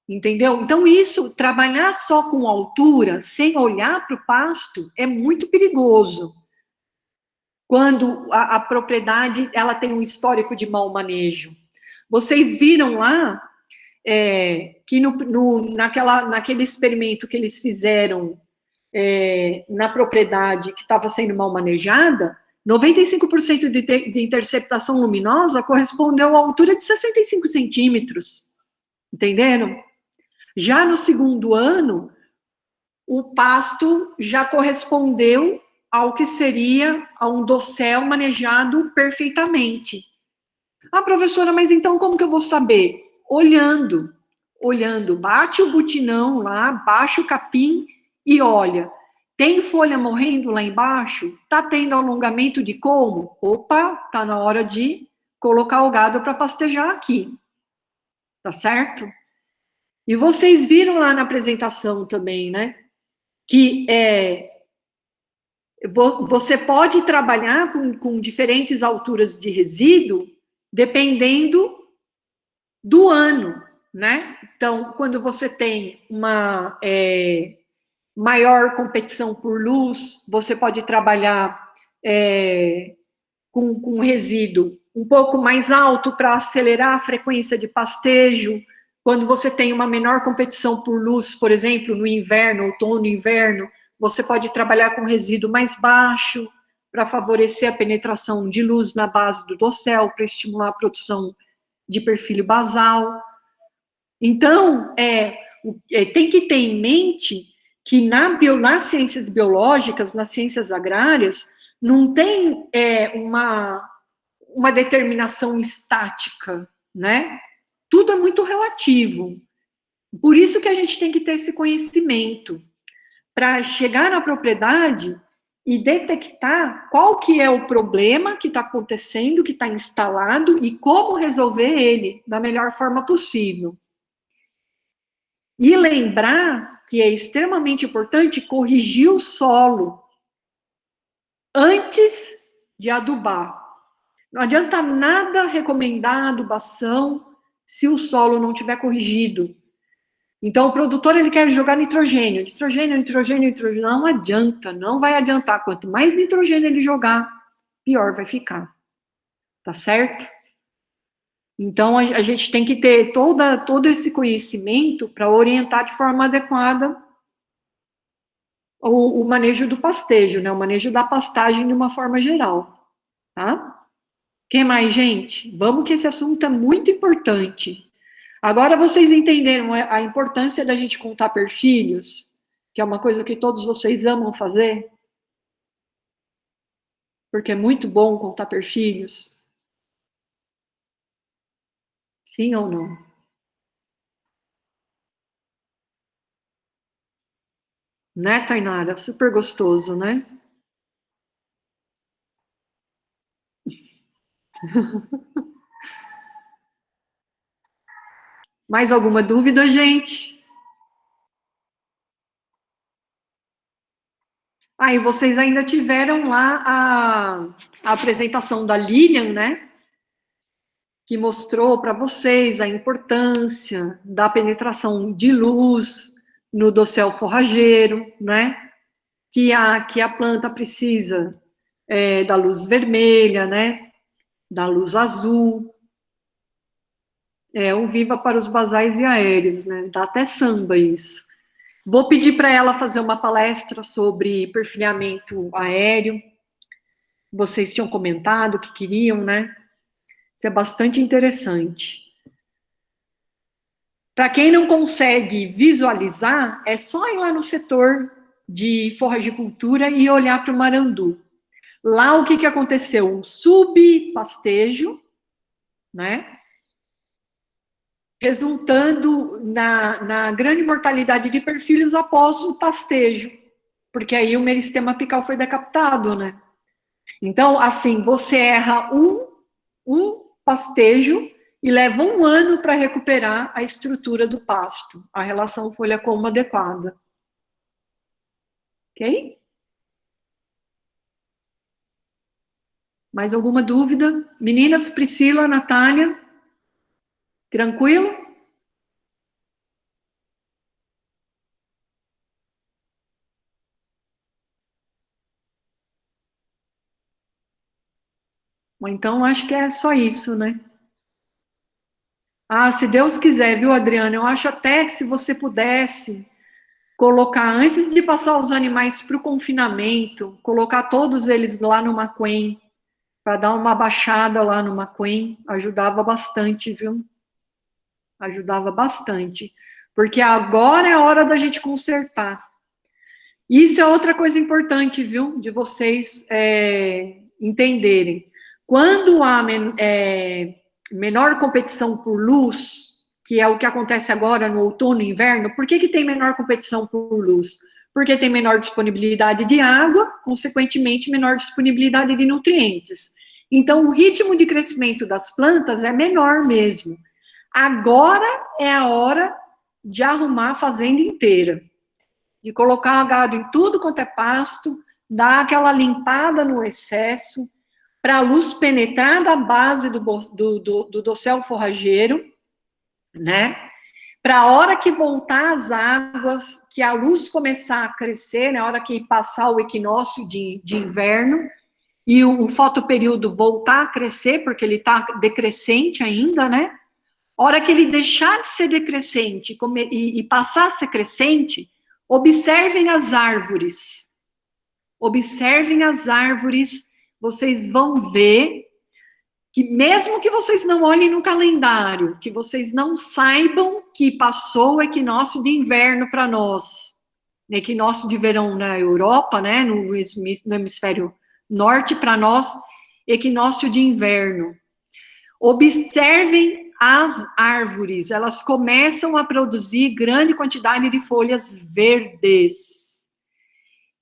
Entendeu? Então, isso, trabalhar só com altura, sem olhar para o pasto, é muito perigoso. Quando a propriedade ela tem um histórico de mau manejo. Vocês viram lá que naquele experimento que eles fizeram na propriedade que estava sendo mal manejada, 95% de interceptação luminosa correspondeu à altura de 65 centímetros. Entenderam? Já no segundo ano, o pasto já correspondeu ao que seria a um dossel manejado perfeitamente. Ah, professora, mas então como que eu vou saber? Olhando, bate o butinão lá, baixa o capim e olha. Tem folha morrendo lá embaixo? Tá tendo alongamento de colmo? Opa, tá na hora de colocar o gado para pastejar aqui. Tá certo? E vocês viram lá na apresentação também, né? Que você pode trabalhar com diferentes alturas de resíduo dependendo do ano, né? Então, quando você tem uma maior competição por luz, você pode trabalhar com resíduo um pouco mais alto para acelerar a frequência de pastejo. Quando você tem uma menor competição por luz, por exemplo, no inverno, outono e inverno, você pode trabalhar com resíduo mais baixo para favorecer a penetração de luz na base do dossel, para estimular a produção de perfil basal. Então, tem que ter em mente que nas ciências biológicas, nas ciências agrárias, não tem uma determinação estática, né? Tudo é muito relativo. Por isso que a gente tem que ter esse conhecimento, para chegar na propriedade e detectar qual que é o problema que está acontecendo, que está instalado, e como resolver ele da melhor forma possível. E lembrar que é extremamente importante corrigir o solo antes de adubar. Não adianta nada recomendar adubação se o solo não tiver corrigido. Então, o produtor, ele quer jogar nitrogênio. Nitrogênio. Não adianta, não vai adiantar. Quanto mais nitrogênio ele jogar, pior vai ficar. Tá certo? Então, a gente tem que ter todo esse conhecimento para orientar de forma adequada o manejo do pastejo, né? O manejo da pastagem de uma forma geral. Tá? O que mais, gente? Vamos que esse assunto é muito importante. Agora vocês entenderam a importância da gente contar perfilhos, que é uma coisa que todos vocês amam fazer? Porque é muito bom contar perfilhos. Sim ou não? Né, Tainara? Super gostoso, né? Mais alguma dúvida, gente? E vocês ainda tiveram lá a apresentação da Lilian, né? Que mostrou para vocês a importância da penetração de luz no dossel forrageiro, né? Que a planta precisa da luz vermelha, né? Da luz azul. Um viva para os basais e aéreos, né? Dá até samba isso. Vou pedir para ela fazer uma palestra sobre perfilhamento aéreo. Vocês tinham comentado que queriam, né? Isso é bastante interessante. Para quem não consegue visualizar, é só ir lá no setor de forragicultura e olhar para o marandu. Lá o que aconteceu? Um subpastejo, né? Resultando na grande mortalidade de perfilhos após o pastejo, porque aí o meristema apical foi decapitado, né? Então, assim, você erra um pastejo e leva 1 ano para recuperar a estrutura do pasto, a relação folha-colmo adequada. Ok? Mais alguma dúvida? Meninas, Priscila, Natália? Tranquilo? Então, acho que é só isso, né? Ah, se Deus quiser, viu, Adriana? Eu acho até que se você pudesse colocar, antes de passar os animais para o confinamento, colocar todos eles lá no Maquem, para dar uma baixada lá no Maquem, ajudava bastante, viu? Ajudava bastante. Porque agora é a hora da gente consertar. Isso é outra coisa importante, viu? De vocês entenderem. Quando há menor competição por luz, que é o que acontece agora no outono e inverno, por que tem menor competição por luz? Porque tem menor disponibilidade de água, consequentemente, menor disponibilidade de nutrientes. Então, o ritmo de crescimento das plantas é menor mesmo. Agora é a hora de arrumar a fazenda inteira, de colocar gado em tudo quanto é pasto, dar aquela limpada no excesso, para a luz penetrar da base do dossel forrageiro, né? Para a hora que voltar as águas, que a luz começar a crescer, na hora que passar o equinócio de inverno, e o fotoperíodo voltar a crescer, porque ele está decrescente ainda, né? Hora que ele deixar de ser decrescente e passar a ser crescente, observem as árvores. Observem as árvores, vocês vão ver que mesmo que vocês não olhem no calendário, que vocês não saibam que passou o equinócio de inverno para nós, equinócio de verão na Europa, né, no hemisfério norte, para nós, equinócio de inverno. Observem as árvores, elas começam a produzir grande quantidade de folhas verdes.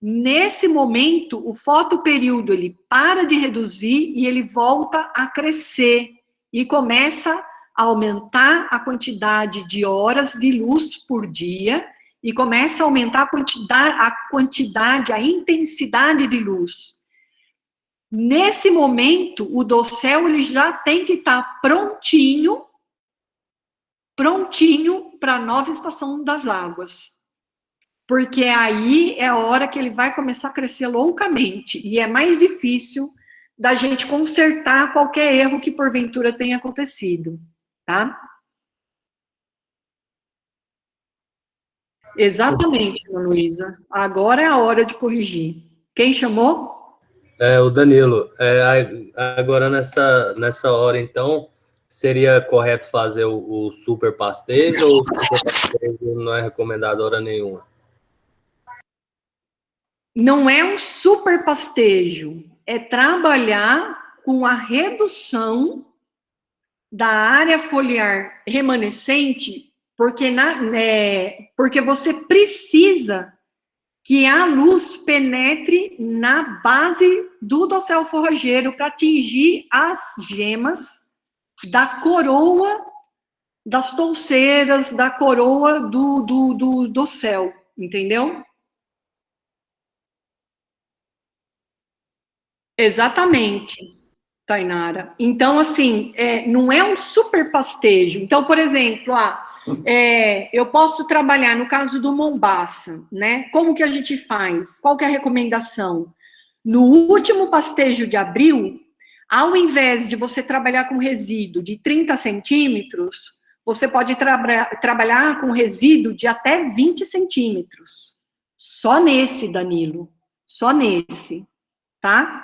Nesse momento, o fotoperíodo, ele para de reduzir e ele volta a crescer e começa a aumentar a quantidade de horas de luz por dia e começa a aumentar a quantidade, a intensidade de luz. Nesse momento, o dossel ele já tem que estar prontinho para a nova estação das águas. Porque aí é a hora que ele vai começar a crescer loucamente. E é mais difícil da gente consertar qualquer erro que porventura tenha acontecido, tá? Exatamente, Ana Luísa. Agora é a hora de corrigir. Quem chamou? O Danilo. Agora, nessa hora, então, seria correto fazer o super pastejo ou o super pastejo não é recomendado hora nenhuma? Não é um super pastejo, é trabalhar com a redução da área foliar remanescente, porque você precisa que a luz penetre na base do dossel forrageiro para atingir as gemas da coroa das touceiras, da coroa do dossel, entendeu? Exatamente, Tainara. Então, assim, não é um super pastejo. Então, por exemplo, eu posso trabalhar no caso do Mombaça, né? Como que a gente faz? Qual que é a recomendação? No último pastejo de abril, ao invés de você trabalhar com resíduo de 30 centímetros, você pode trabalhar com resíduo de até 20 centímetros. Só nesse, Danilo. Só nesse, tá?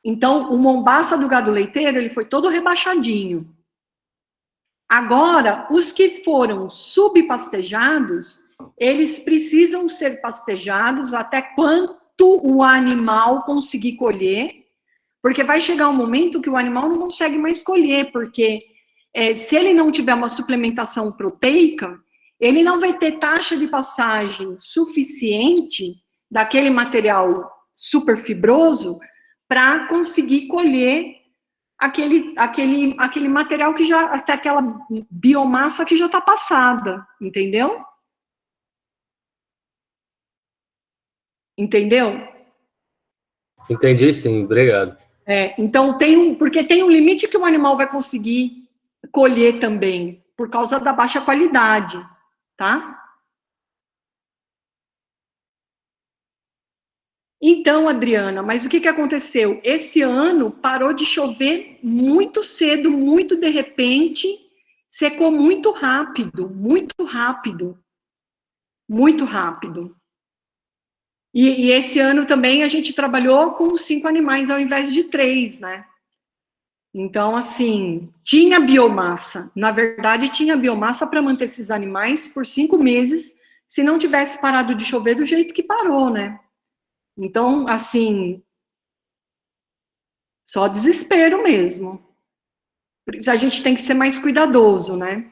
Então, o Mombaça do gado leiteiro, ele foi todo rebaixadinho. Agora, os que foram subpastejados, eles precisam ser pastejados até quanto o animal conseguir colher, porque vai chegar um momento que o animal não consegue mais colher, porque se ele não tiver uma suplementação proteica, ele não vai ter taxa de passagem suficiente daquele material super fibroso para conseguir colher aquele material que já, até aquela biomassa que já está passada, entendeu? Entendeu? Entendi, sim, obrigado. Então, porque tem um limite que o animal vai conseguir colher também, por causa da baixa qualidade, tá? Então, Adriana, mas o que aconteceu? Esse ano parou de chover muito cedo, muito de repente, secou muito rápido, muito rápido, muito rápido. E esse ano também a gente trabalhou com 5 animais ao invés de 3, né? Então, assim, tinha biomassa. Na verdade, tinha biomassa para manter esses animais por 5 meses, se não tivesse parado de chover do jeito que parou, né? Então, assim, só desespero mesmo. Por isso a gente tem que ser mais cuidadoso, né?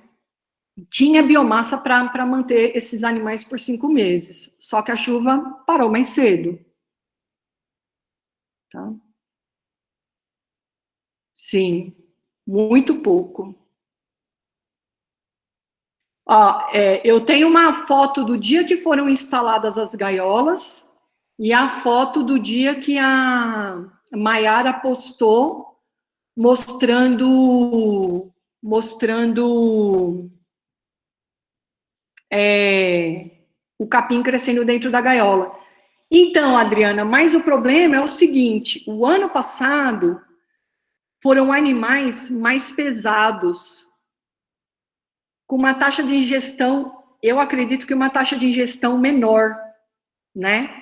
Tinha biomassa para manter esses animais por 5 meses, só que a chuva parou mais cedo. Tá? Sim, muito pouco. Ó, eu tenho uma foto do dia que foram instaladas as gaiolas e a foto do dia que a Maiara postou mostrando o capim crescendo dentro da gaiola. Então, Adriana, mas o problema é o seguinte, o ano passado foram animais mais pesados, com uma taxa de ingestão, eu acredito que uma taxa de ingestão menor, né?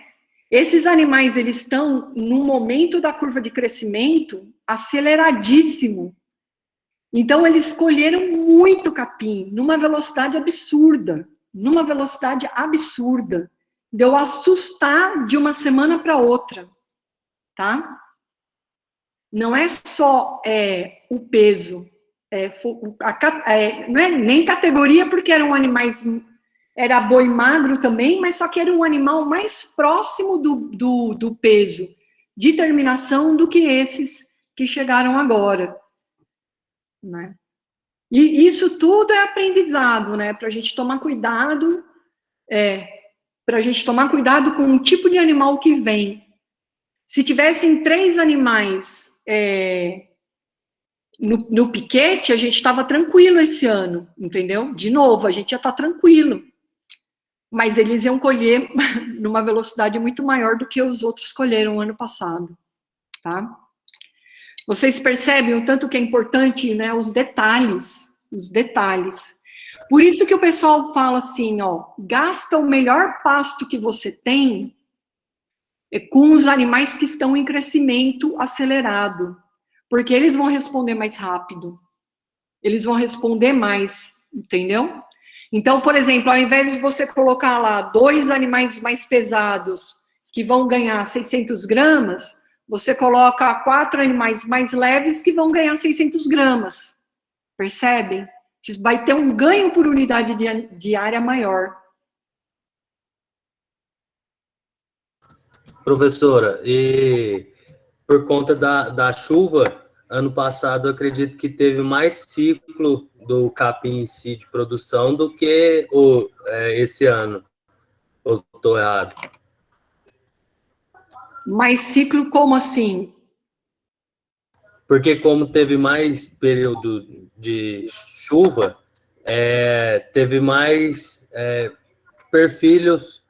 Esses animais, eles estão num momento da curva de crescimento aceleradíssimo. Então, eles colheram muito capim, numa velocidade absurda, Deu assustar de uma semana para outra, tá? Não é só o peso, não é nem categoria, porque eram animais, era boi magro também, mas só que era um animal mais próximo do peso de terminação do que esses que chegaram agora, né? E isso tudo é aprendizado, né? Para a gente tomar cuidado, com o tipo de animal que vem. Se tivessem 3 animais no piquete, a gente estava tranquilo esse ano, entendeu? De novo, a gente já está tranquilo. Mas eles iam colher numa velocidade muito maior do que os outros colheram ano passado, tá? Vocês percebem o tanto que é importante, né, os detalhes. Por isso que o pessoal fala assim, ó, gasta o melhor pasto que você tem com os animais que estão em crescimento acelerado, porque eles vão responder mais rápido, eles vão responder mais, entendeu? Então, por exemplo, ao invés de você colocar lá 2 animais mais pesados que vão ganhar 600 gramas, você coloca 4 animais mais leves que vão ganhar 600 gramas. Percebem? Vai ter um ganho por unidade diária maior. Professora, e por conta da chuva, ano passado eu acredito que teve mais ciclo do capim em si de produção do que esse ano. Ou estou errado? Mais ciclo como assim? Porque como teve mais período de chuva, teve mais perfilhos,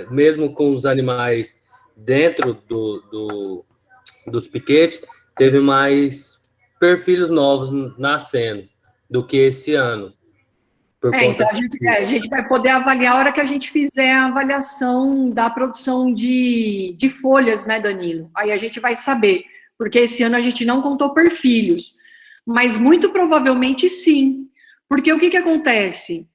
mesmo com os animais dentro dos piquetes, teve mais perfilhos novos nascendo do que esse ano. Então a gente vai poder avaliar a hora que a gente fizer a avaliação da produção de folhas, né, Danilo? Aí a gente vai saber, porque esse ano a gente não contou perfilhos, mas muito provavelmente sim, porque o que acontece?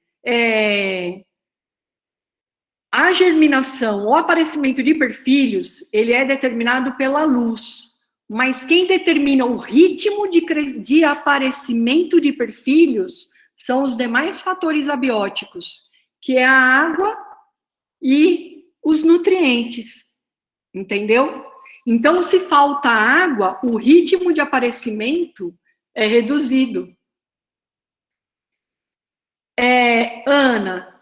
A germinação, o aparecimento de perfilhos, ele é determinado pela luz, mas quem determina o ritmo de aparecimento de perfilhos são os demais fatores abióticos, que é a água e os nutrientes, entendeu? Então, se falta água, o ritmo de aparecimento é reduzido. Ana,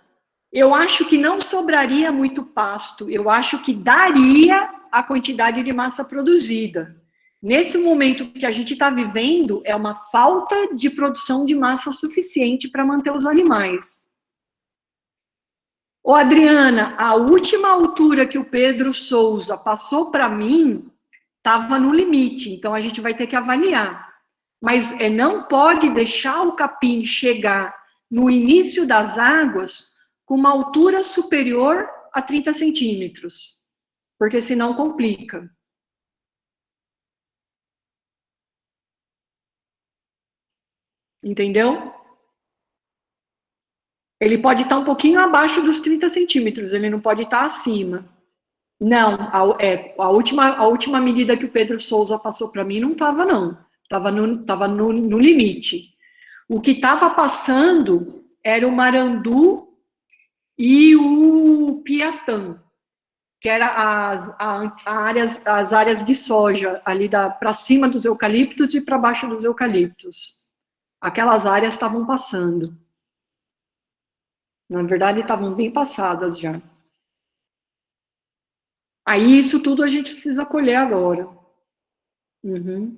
eu acho que não sobraria muito pasto, eu acho que daria a quantidade de massa produzida. Nesse momento que a gente está vivendo, é uma falta de produção de massa suficiente para manter os animais. Ô, Adriana, a última altura que o Pedro Souza passou para mim estava no limite, então a gente vai ter que avaliar. Mas não pode deixar o capim chegar no início das águas com uma altura superior a 30 centímetros, porque senão complica. Entendeu? Ele pode estar um pouquinho abaixo dos 30 centímetros, ele não pode estar acima. Não, a última medida que o Pedro Souza passou para mim não estava, não. Estava no limite. O que estava passando era o Marandu e o Piatã, que era as áreas de soja, ali para cima dos eucaliptos e para baixo dos eucaliptos. Aquelas áreas estavam passando. Na verdade, estavam bem passadas já. Aí, isso tudo a gente precisa colher agora. Uhum.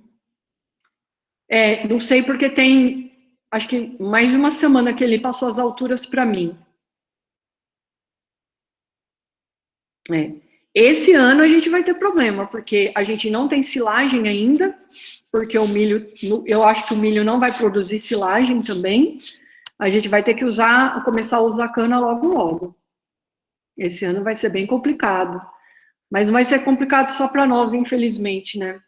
Não sei porque tem, acho que mais de uma semana que ele passou as alturas para mim. Esse ano a gente vai ter problema, porque a gente não tem silagem ainda, porque o milho, eu acho que o milho não vai produzir silagem também. A gente vai ter que começar a usar cana logo. Esse ano vai ser bem complicado. Mas não vai ser complicado só para nós, infelizmente, né?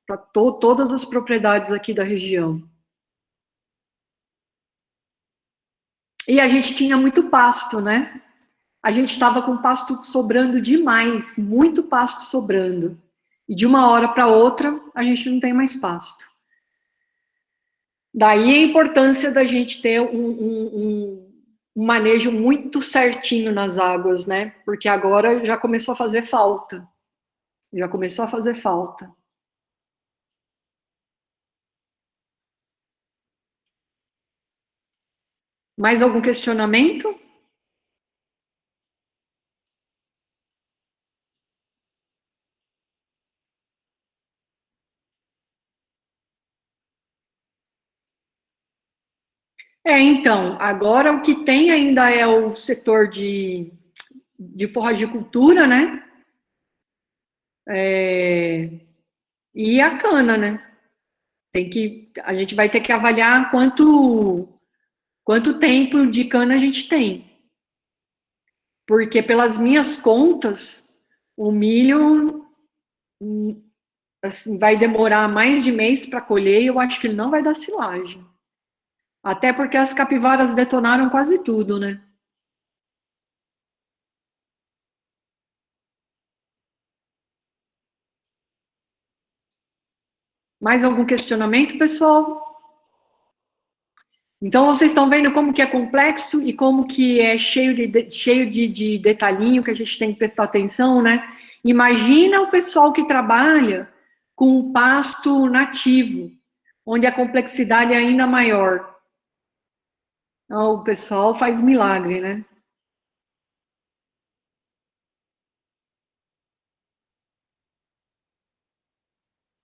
Para todas as propriedades aqui da região. E a gente tinha muito pasto, né? A gente estava com pasto sobrando demais, muito pasto sobrando. E de uma hora para outra, a gente não tem mais pasto. Daí a importância da gente ter um manejo muito certinho nas águas, né? Porque agora já começou a fazer falta. Mais algum questionamento? Então, agora o que tem ainda é o setor de forragicultura, né? E a cana, né? A gente vai ter que avaliar quanto tempo de cana a gente tem. Porque pelas minhas contas, o milho assim, vai demorar mais de mês para colher e eu acho que ele não vai dar silagem. Até porque as capivaras detonaram quase tudo, né? Mais algum questionamento, pessoal? Então, vocês estão vendo como que é complexo e como que é cheio de detalhinho que a gente tem que prestar atenção, né? Imagina o pessoal que trabalha com pasto nativo, onde a complexidade é ainda maior. Então, o pessoal faz milagre, né?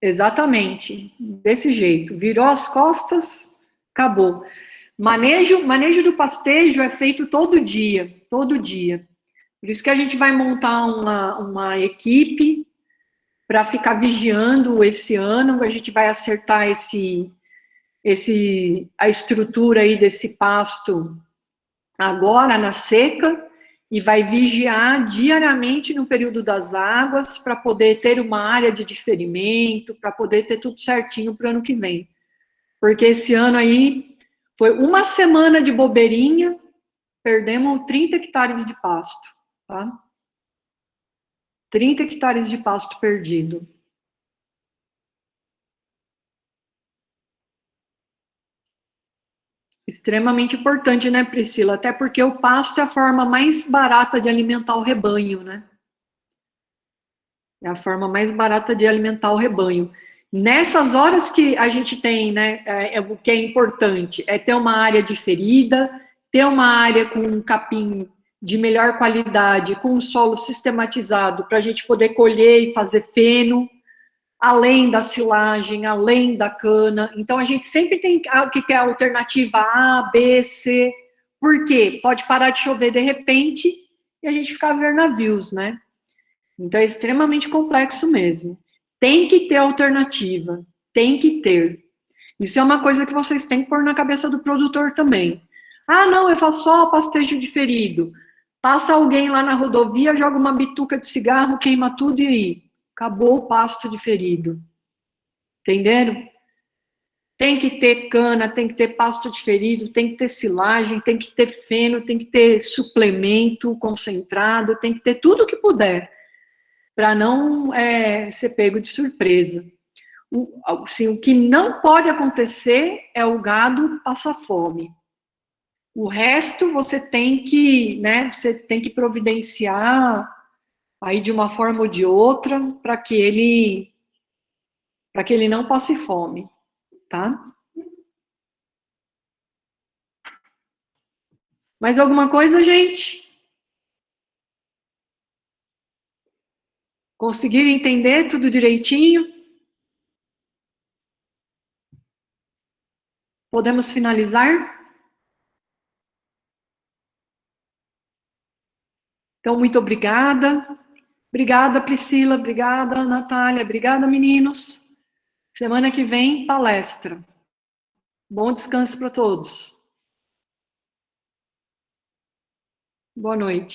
Exatamente, desse jeito. Virou as costas, acabou. Manejo do pastejo é feito todo dia. Por isso que a gente vai montar uma equipe para ficar vigiando esse ano. A gente vai acertar a estrutura aí desse pasto agora na seca e vai vigiar diariamente no período das águas para poder ter uma área de diferimento, para poder ter tudo certinho para o ano que vem. Porque esse ano aí foi uma semana de bobeirinha, perdemos 30 hectares de pasto, tá? 30 hectares de pasto perdido. Extremamente importante, né, Priscila? Até porque o pasto é a forma mais barata de alimentar o rebanho, né? É a forma mais barata de alimentar o rebanho. Nessas horas que a gente tem, né, o que é importante é ter uma área diferida, ter uma área com um capim de melhor qualidade, com um solo sistematizado, para a gente poder colher e fazer feno, além da silagem, além da cana. Então, a gente sempre tem que ter a alternativa A, B, C. Por quê? Pode parar de chover de repente e a gente ficar a ver navios, né? Então é extremamente complexo mesmo. Tem que ter alternativa, tem que ter. Isso é uma coisa que vocês têm que pôr na cabeça do produtor também. Ah, não, eu faço só pastejo de ferido. Passa alguém lá na rodovia, joga uma bituca de cigarro, queima tudo e aí? Acabou o pasto de ferido. Entenderam? Tem que ter cana, tem que ter pasto de ferido, tem que ter silagem, tem que ter feno, tem que ter suplemento concentrado, tem que ter tudo que puder, para não ser pego de surpresa. Assim, o que não pode acontecer é o gado passar fome. O resto você tem que, né, você tem que providenciar aí de uma forma ou de outra para que ele não passe fome, tá? Mais alguma coisa, gente? Conseguiram entender tudo direitinho? Podemos finalizar? Então, muito obrigada. Obrigada, Priscila. Obrigada, Natália. Obrigada, meninos. Semana que vem, palestra. Bom descanso para todos. Boa noite.